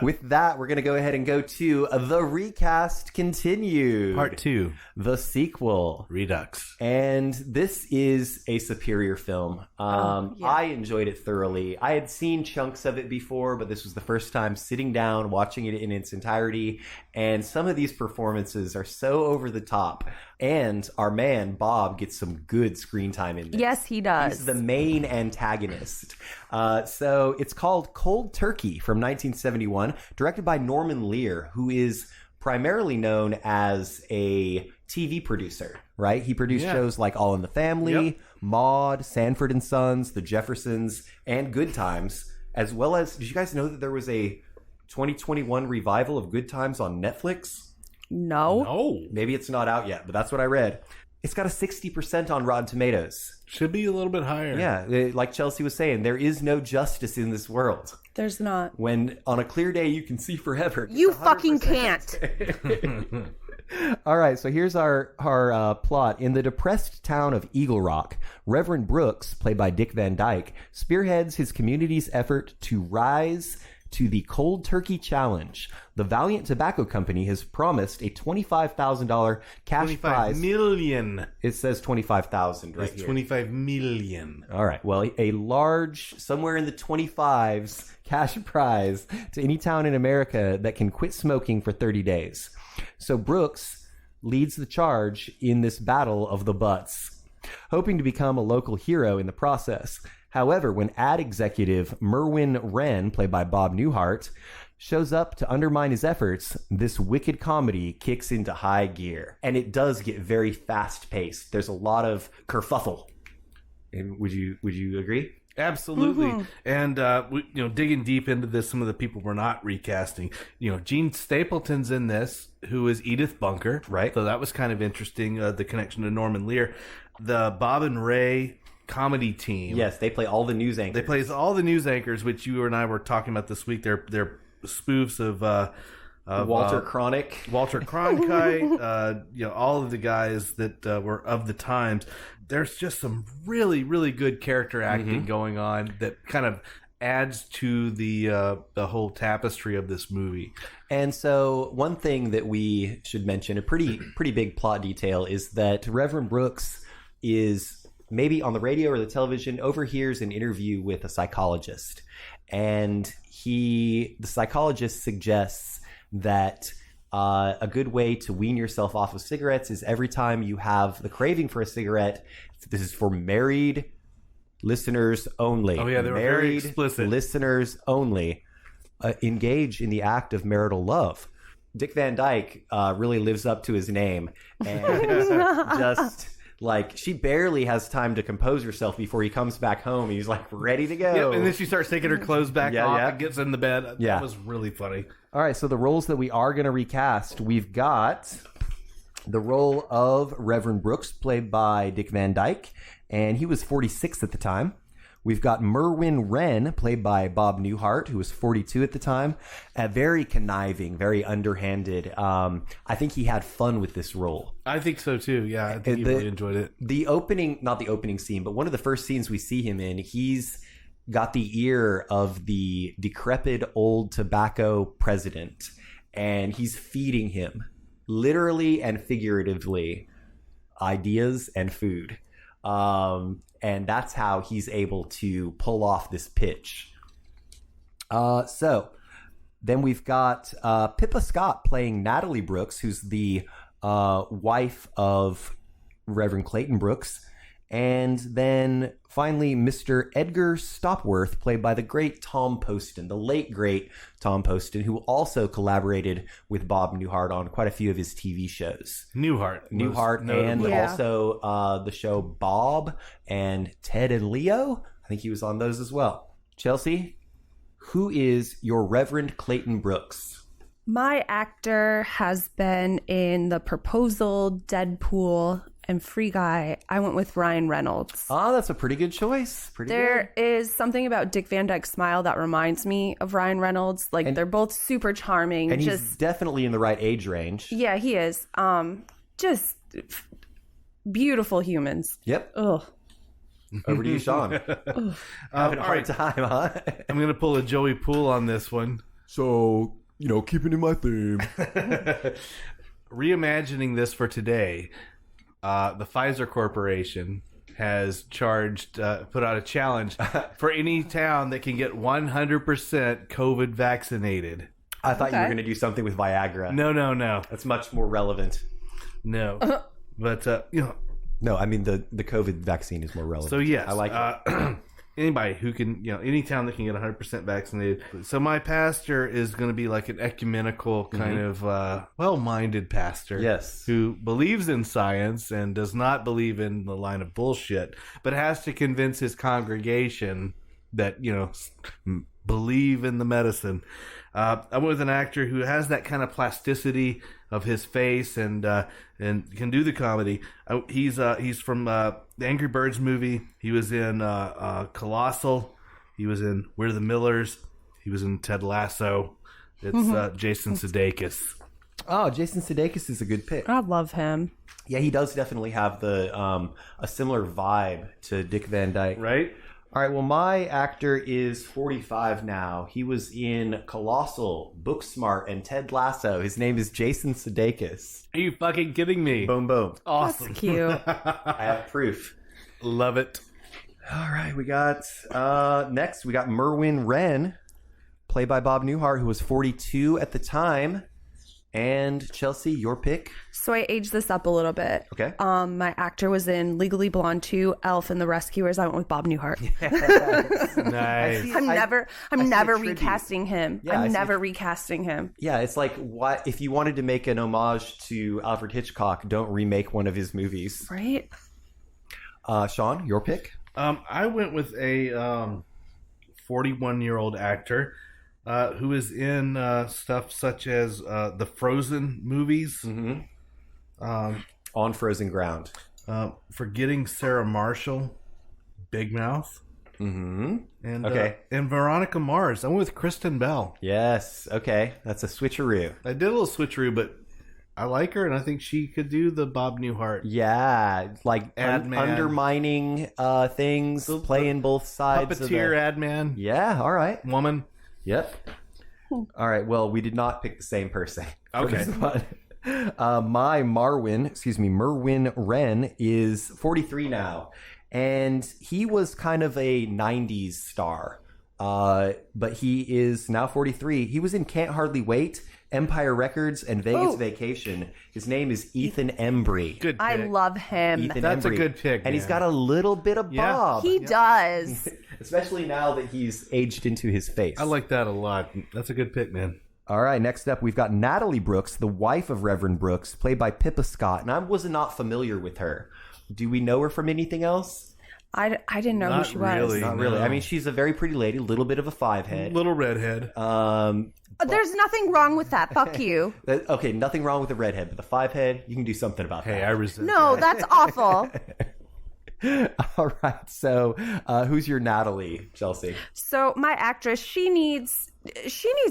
With that, we're going to go ahead and go to The Recast Continued. Part 2. The sequel. Redux. And this is a superior film. I enjoyed it thoroughly. I had seen chunks of it before, but this was the first time sitting down, watching it in its entirety. And some of these performances are so over the top. And our man, Bob, gets some good screen time in this. Yes, he does. He's the main antagonist. So it's called Cold Turkey from 1971, directed by Norman Lear, who is primarily known as a TV producer, right? He produced shows like All in the Family, Maude, Sanford and Sons, The Jeffersons, and Good Times, as well as, did you guys know that there was a 2021 revival of Good Times on Netflix? No. Maybe it's not out yet, but that's what I read. It's got a 60% on Rotten Tomatoes. Should be a little bit higher. Yeah, like Chelsea was saying, there is no justice in this world. There's not. When on a clear day you can see forever. You fucking can't. All right, so here's our plot. In the depressed town of Eagle Rock, Reverend Brooks, played by Dick Van Dyke, spearheads his community's effort to rise to the Cold Turkey Challenge. The Valiant Tobacco Company has promised a $25,000 cash prize. $25 million. It says 25,000 right here. 25 million. All right. Well, a large, somewhere in the 25s cash prize to any town in America that can quit smoking for 30 days. So Brooks leads the charge in this battle of the butts, hoping to become a local hero in the process. However, when ad executive Merwin Wren, played by Bob Newhart, shows up to undermine his efforts, this wicked comedy kicks into high gear. And it does get very fast-paced. There's a lot of kerfuffle. Would you agree? Absolutely. Mm-hmm. And digging deep into this, some of the people we're not recasting. Gene Stapleton's in this, who is Edith Bunker. Right. So that was kind of interesting, the connection to Norman Lear. The Bob and Ray comedy team. Yes, they play all the news anchors. They play all the news anchors, which you and I were talking about this week. They're spoofs of Walter Cronkite. Walter Cronkite, all of the guys that were of the times. There's just some really, really good character acting going on that kind of adds to the whole tapestry of this movie. And so one thing that we should mention, a pretty big plot detail, is that Reverend Brooks is maybe on the radio or the television overhears an interview with a psychologist. And the psychologist suggests that a good way to wean yourself off of cigarettes is every time you have the craving for a cigarette, this is for married listeners only. Oh, yeah, they were very explicit. Listeners only. Engage in the act of marital love. Dick Van Dyke really lives up to his name. And just... like, she barely has time to compose herself before he comes back home. He's, like, ready to go. Yep, and then she starts taking her clothes back off and gets in the bed. Yeah. That was really funny. All right, so the roles that we are going to recast, we've got the role of Reverend Brooks, played by Dick Van Dyke, and he was 46 at the time. We've got Merwin Wren, played by Bob Newhart, who was 42 at the time. Very conniving, very underhanded. I think he had fun with this role. I think so, too. Yeah, I think he really enjoyed it. The opening, not the opening scene, but one of the first scenes we see him in, he's got the ear of the decrepit old tobacco president, and he's feeding him, literally and figuratively, ideas and food. And that's how he's able to pull off this pitch. So then we've got Pippa Scott playing Natalie Brooks, who's the wife of Reverend Clayton Brooks. And then finally, Mr. Edgar Stopworth, played by the great Tom Poston, the late great Tom Poston, who also collaborated with Bob Newhart on quite a few of his TV shows. Newhart, and also the show Bob and Ted and Leo. I think he was on those as well. Chelsea, who is your Reverend Clayton Brooks? My actor has been in The Proposal, Deadpool, and Free Guy. I went with Ryan Reynolds. Oh, that's a pretty good choice. There is something about Dick Van Dyke's smile that reminds me of Ryan Reynolds. They're both super charming. And he's definitely in the right age range. Yeah, he is. Just beautiful humans. Yep. Ugh. Over to you, Sean. Having a hard time, huh? I'm going to pull a Joey Poole on this one. So, keeping in my theme. Reimagining this for today, the Pfizer Corporation has put out a challenge for any town that can get 100% COVID vaccinated. I thought you were going to do something with Viagra. No. That's much more relevant. No. But, No, I mean, the COVID vaccine is more relevant. So, yes. I like it. Anybody who can, any town that can get 100% vaccinated. So my pastor is going to be like an ecumenical kind of well-minded pastor. Yes. Who believes in science and does not believe in the line of bullshit, but has to convince his congregation that, believe in the medicine. I'm with an actor who has that kind of plasticity of his face and can do the comedy. He's from the Angry Birds movie. He was in Colossal. He was in We're the Millers. He was in Ted Lasso. It's Jason Sudeikis. Oh, Jason Sudeikis is a good pick. I love him. Yeah, he does definitely have a similar vibe to Dick Van Dyke. Right? All right, well, my actor is 45 now. He was in Colossal, Booksmart, and Ted Lasso. His name is Jason Sudeikis. Are you fucking kidding me? Boom, boom. Awesome. That's cute. I have proof. Love it. All right, we got next, we got Merwin Wren, played by Bob Newhart, who was 42 at the time. And Chelsea, your pick? So I aged this up a little bit. Okay. My actor was in Legally Blonde 2, Elf, and The Rescuers. I went with Bob Newhart. Nice. I'm never tribute. recasting him. Yeah, I I'm see never recasting him. Yeah, it's like, what if you wanted to make an homage to Alfred Hitchcock, don't remake one of his movies. Right? Sean, your pick? I went with a 41-year-old actor who is in stuff such as the Frozen movies. Mm-hmm. On Frozen Ground. Forgetting Sarah Marshall, Big Mouth. Mm-hmm. And, okay. And Veronica Mars. I went with Kristen Bell. Yes. Okay. That's a switcheroo. I did a little switcheroo, but I like her, and I think she could do the Bob Newhart. Yeah, like undermining things, playing both sides. Puppeteer, ad man. Yeah, all right. Woman. Yep. All right, well, we did not pick the same person. Okay. Merwin Wren is 43 now, and he was kind of a 90s star, but he is now 43. He was in Can't Hardly Wait, Empire Records, and Vegas Vacation. His name is Ethan Embry. Good pick. I love him. That's Embry. A good pick. And he's got a little bit of Bob. He does. Especially now that he's aged into his face. I like that a lot. That's a good pick, man. All right, next up, we've got Natalie Brooks, the wife of Reverend Brooks, played by Pippa Scott. And I was not familiar with her. Do we know her from anything else? I didn't know who she was. Not really. I mean, she's a very pretty lady, a little bit of a five-head. Little redhead. There's nothing wrong with that. Fuck you. Okay, nothing wrong with the redhead, but the five-head, you can do something about that. Hey, I resent No, that's awful. All right, so who's your Natalie, Chelsea? So my actress, she needs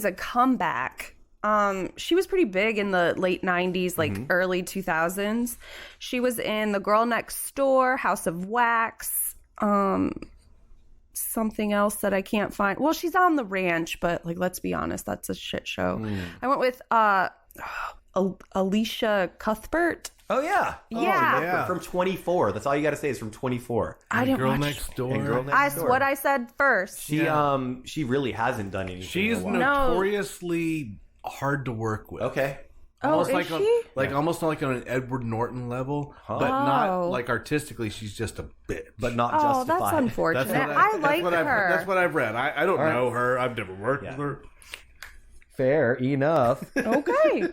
a comeback. She was pretty big in the late 90s, like early 2000s. She was in The Girl Next Door, House of Wax, something else that I can't find. Well, she's on The Ranch, but like, let's be honest, that's a shit show. I went with Alicia Cuthbert. Oh, yeah. Yeah. From 24. That's all you got to say is from 24. I didn't Girl watch. Next Door. And Girl Next That's Door. what I said first. She really hasn't done anything. She's in a while. notoriously hard to work with. Okay. Almost is like she? Almost like on an Edward Norton level, but not like artistically. She's just a bitch. But not Oh, justified. that's unfortunate. That's what I like her. That's what I've read. I don't know her. I've never worked with her. Fair enough. Okay.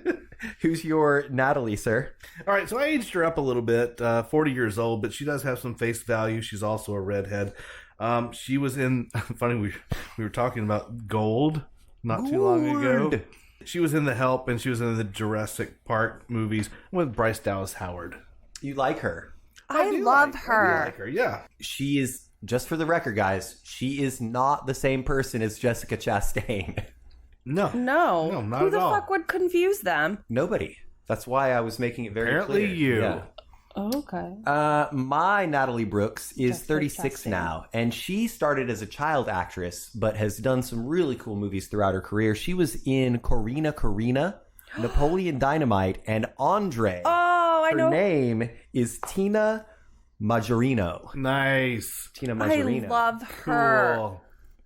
Who's your Natalie, sir? All right, so I aged her up a little bit, 40 years old, but she does have some face value. She's also a redhead. She was in, funny, we were talking about Gold not too long ago. She was in The Help, and she was in the Jurassic Park movies with Bryce Dallas Howard. You like her? I love her. I do like her, yeah. She is, just for the record, guys, she is not the same person as Jessica Chastain. No, No. not Who at the all. fuck would confuse them? Nobody. That's why I was making it very Apparently clear. you. Yeah. Oh, okay. My Natalie Brooks is Just 36 testing. now, and she started as a child actress, but has done some really cool movies throughout her career. She was in Corina, Napoleon Dynamite, and Andre. Oh, I Her know. name is Tina Majorino. Nice. Tina I Majorino. love her. Cool.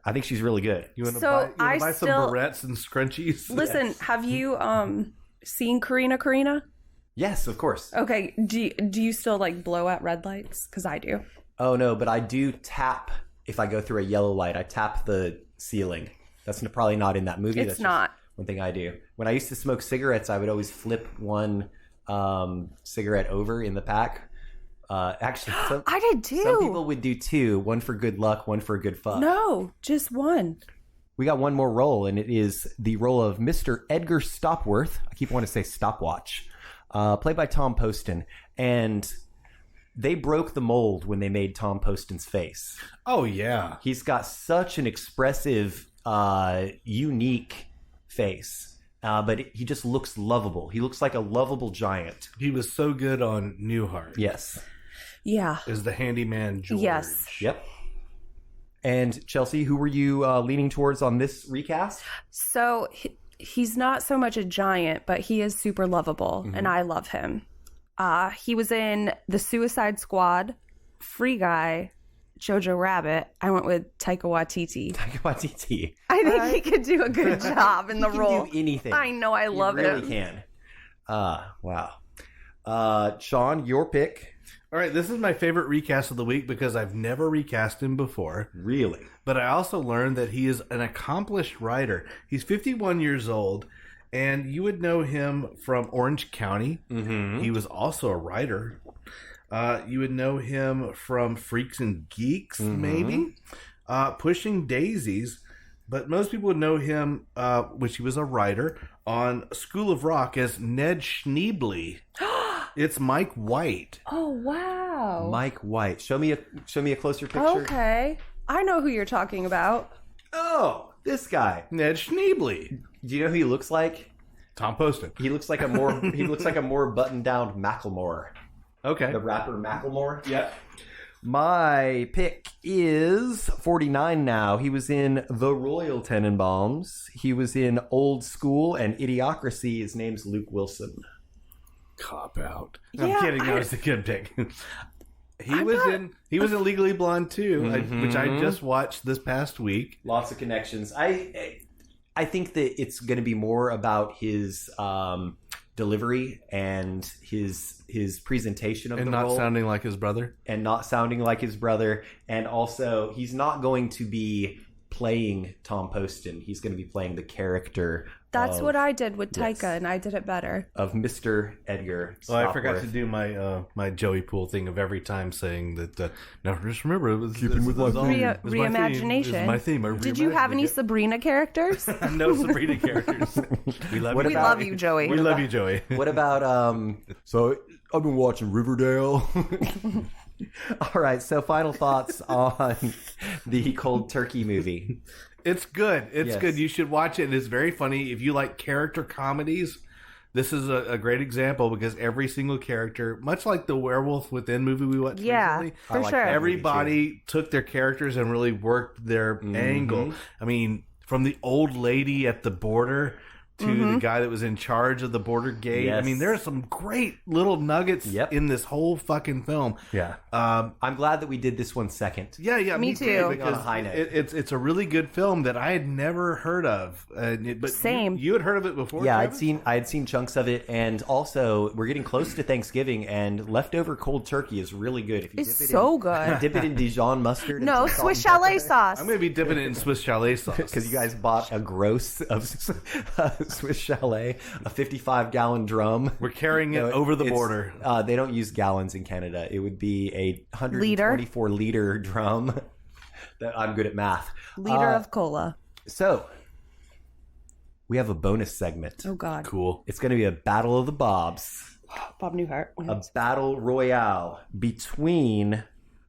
I think she's really good. You want to So, buy, I some still- barrettes and scrunchies? Listen, have you seen Karina? Yes, of course. Okay, do you still like blow at red lights? Because I do. Oh, no, but I do tap, if I go through a yellow light, I tap the ceiling. That's probably not in that movie. It's That's not. Just one thing I do. When I used to smoke cigarettes, I would always flip one cigarette over in the pack. Actually, I did too. some people would do two, one for good luck, one for a good fuck. No, just one. We got one more role, and it is the role of Mr. Edgar Stopworth. I keep wanting to say Stopwatch. Played by Tom Poston. And they broke the mold when they made Tom Poston's face. Oh, yeah. He's got such an expressive, unique face. But he just looks lovable. He looks like a lovable giant. He was so good on Newhart. Yes. Yeah. Is the handyman George. Yes. Yep. And Chelsea, who were you leaning towards on this recast? So he's not so much a giant, but he is super lovable, and I love him. He was in The Suicide Squad, Free Guy, Jojo Rabbit. I went with Taika Waititi. Taika Waititi. I think he could do a good job in the He role. can do anything. I know, I love he really him. can. Wow. Sean, your pick. All right, this is my favorite recast of the week because I've never recast him before. Really? But I also learned that he is an accomplished writer. He's 51 years old, and you would know him from Orange County. Mm-hmm. He was also a writer. You would know him from Freaks and Geeks, maybe. Pushing Daisies. But most people would know him, which he was a writer, on School of Rock as Ned Schneebly. It's Mike White. Oh, wow. Mike White. Show me a closer picture. Okay. I know who you're talking about. Oh, this guy. Ned Schneebly. Do you know who he looks like? Tom Poston. He looks like a more buttoned down Macklemore. Okay. The rapper Macklemore. Yep. My pick is 49 now. He was in The Royal Tenenbaums. He was in Old School and Idiocracy. His name's Luke Wilson. Cop out. Yeah, I'm kidding. That was a good pick. He was in Legally Blonde too, which I just watched this past week. Lots of connections. I think that it's going to be more about his delivery and his presentation of And the not role. sounding like his brother. And not sounding like his brother. And also, he's not going to be playing Tom Poston. He's going to be playing the character. That's what I did with Taika, Yes. and I did it better. Of Mr. Edgar. Oh, I forgot to Stopworth. do my my Joey Pool thing of every time saying that. Now just remember, it was, Keeping with my theme. Reimagination. My theme. I Did you have any reimagined Sabrina characters? it. No Sabrina characters. We love What you. We about- love you, Joey. We love you, Joey. What about So I've been watching Riverdale. all right, so final thoughts on the Cold Turkey movie. It's good. It's Yes. good. You should watch it. It's very funny. If you like character comedies, this is a great example because every single character, much like the Werewolf Within movie we watched Yeah, recently, for like sure. that. everybody took their characters and really worked their angle. I mean, from the old lady at the border to the guy that was in charge of the border gate. Yes. I mean, there are some great little nuggets Yep. in this whole fucking film. Yeah. I'm glad that we did this one second. Yeah, Me too. Because On a high note. it's a really good film that I had never heard of. But Same. You had heard of it before? Yeah, Travis? I had seen chunks of it, and also we're getting close to Thanksgiving, and leftover cold turkey is really good. If you It's dip it so in, good. dip it in Dijon mustard. and No, some salt Swiss and chalet pepper. sauce. I'm going to be dipping it in Swiss chalet sauce. Because you guys bought a gross of Swiss Chalet, a 55-gallon drum. We're carrying it No, over the it's- border. They don't use gallons in Canada. It would be a 124-liter drum. That I'm good at math. Liter of cola. So, we have a bonus segment. Oh, God. Cool. It's going to be a battle of the Bobs. Bob Newhart. A battle royale between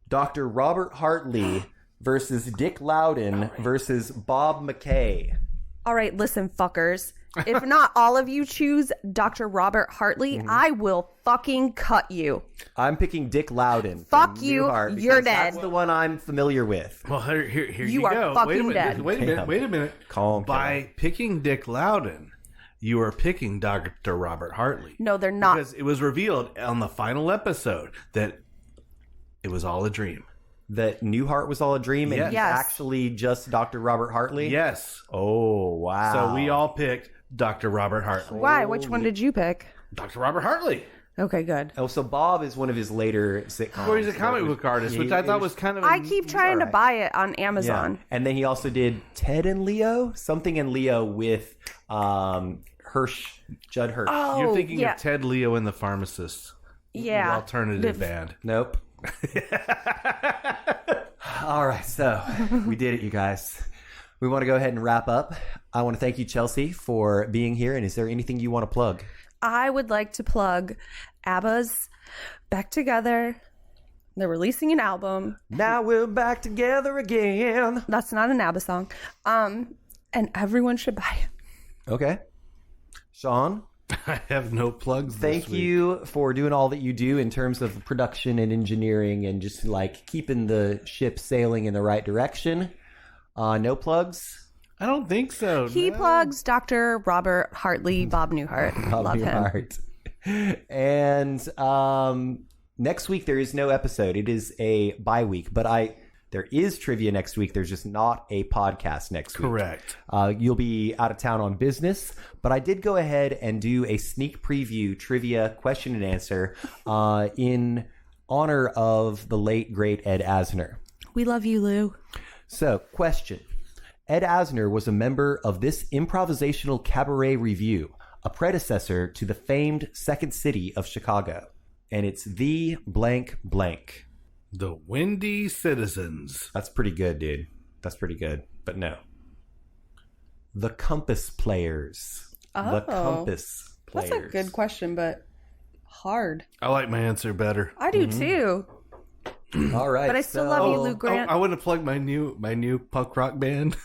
Dr. Robert Hartley versus Dick Loudon versus Bob McKay. All right, listen, fuckers. If not all of you choose Dr. Robert Hartley, I will fucking cut you. I'm picking Dick Loudon. Fuck from you, Newhart you're because dead. That's the one I'm familiar with. Well, here You you are go. fucking dead. Wait a minute. Calm. By picking Dick Loudon, you are picking Dr. Robert Hartley. No, they're not. Because it was revealed on the final episode that it was all a dream. That Newhart was all a dream and Yes. he's Yes. actually just Dr. Robert Hartley? Yes. Oh, wow. So we all picked Dr. Robert Hartley. Why? Which one did you pick? Dr. Robert Hartley. Okay, good. Oh, so Bob is one of his later sitcoms. Or he's a comic book artist, which I thought was kind of... I keep trying to buy it on Amazon. Yeah. And then he also did Ted and Leo, something in Leo with Judd Hirsch. Oh, You're thinking yeah. of Ted, Leo, and the Pharmacist. Yeah. The alternative band. Nope. All right, so we did it, you guys. We want to go ahead and wrap up. I want to thank you, Chelsea, for being here. And is there anything you want to plug? I would like to plug ABBA's Back Together. They're releasing an album. Now we're back together again. That's not an ABBA song. And everyone should buy it. Okay. Sean? I have no plugs Thank this week. you for doing all that you do in terms of production and engineering and just like keeping the ship sailing in the right direction. No plugs? I don't think so. He no. plugs Dr. Robert Hartley, Bob Newhart. Love him. And next week there is no episode. It is a bye week, but there is trivia next week. There's just not a podcast next week. Correct. You'll be out of town on business, but I did go ahead and do a sneak preview trivia question and answer in honor of the late, great Ed Asner. We love you, Lou. So, question. Ed Asner was a member of this improvisational cabaret review, a predecessor to the famed Second City of Chicago. And it's the blank blank. The Windy Citizens. That's pretty good, dude. That's pretty good. But no. The Compass Players. The Compass Players. That's a good question, but hard. I like my answer better. I do too. All right. But I still love you, Lou Grant. I want to plug my new punk rock band.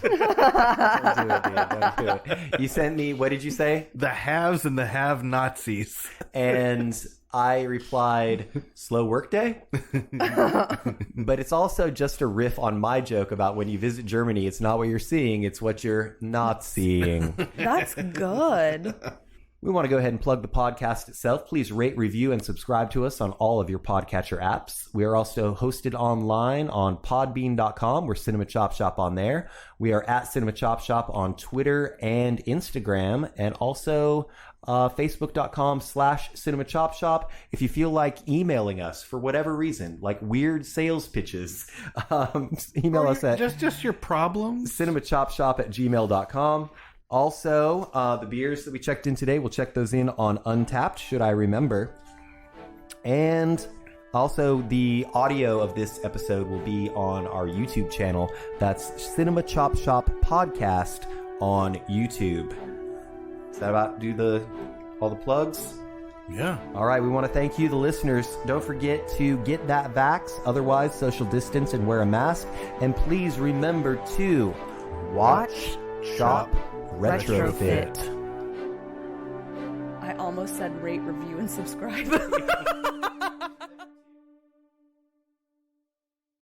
Don't do it, dude. Don't do it. You sent me, what did you say? The Haves and the Have-Nazis. And I replied, slow work day? But it's also just a riff on my joke about when you visit Germany, it's not what you're seeing, it's what you're not seeing. That's good. We want to go ahead and plug the podcast itself. Please rate, review, and subscribe to us on all of your podcatcher apps. We are also hosted online on podbean.com. We're Cinema Chop Shop on there. We are at Cinema Chop Shop on Twitter and Instagram, and also facebook.com/Cinema Chop Shop. If you feel like emailing us for whatever reason, like weird sales pitches, email us at just your problems. cinemachopshop@gmail.com. Also, the beers that we checked in today, we'll check those in on Untapped, should I remember. And also, the audio of this episode will be on our YouTube channel. That's Cinema Chop Shop Podcast on YouTube. Is that about all the plugs? Yeah. All right, we want to thank you, the listeners. Don't forget to get that vax, otherwise social distance and wear a mask. And please remember to watch, shop, retrofit. I almost said rate, review, and subscribe.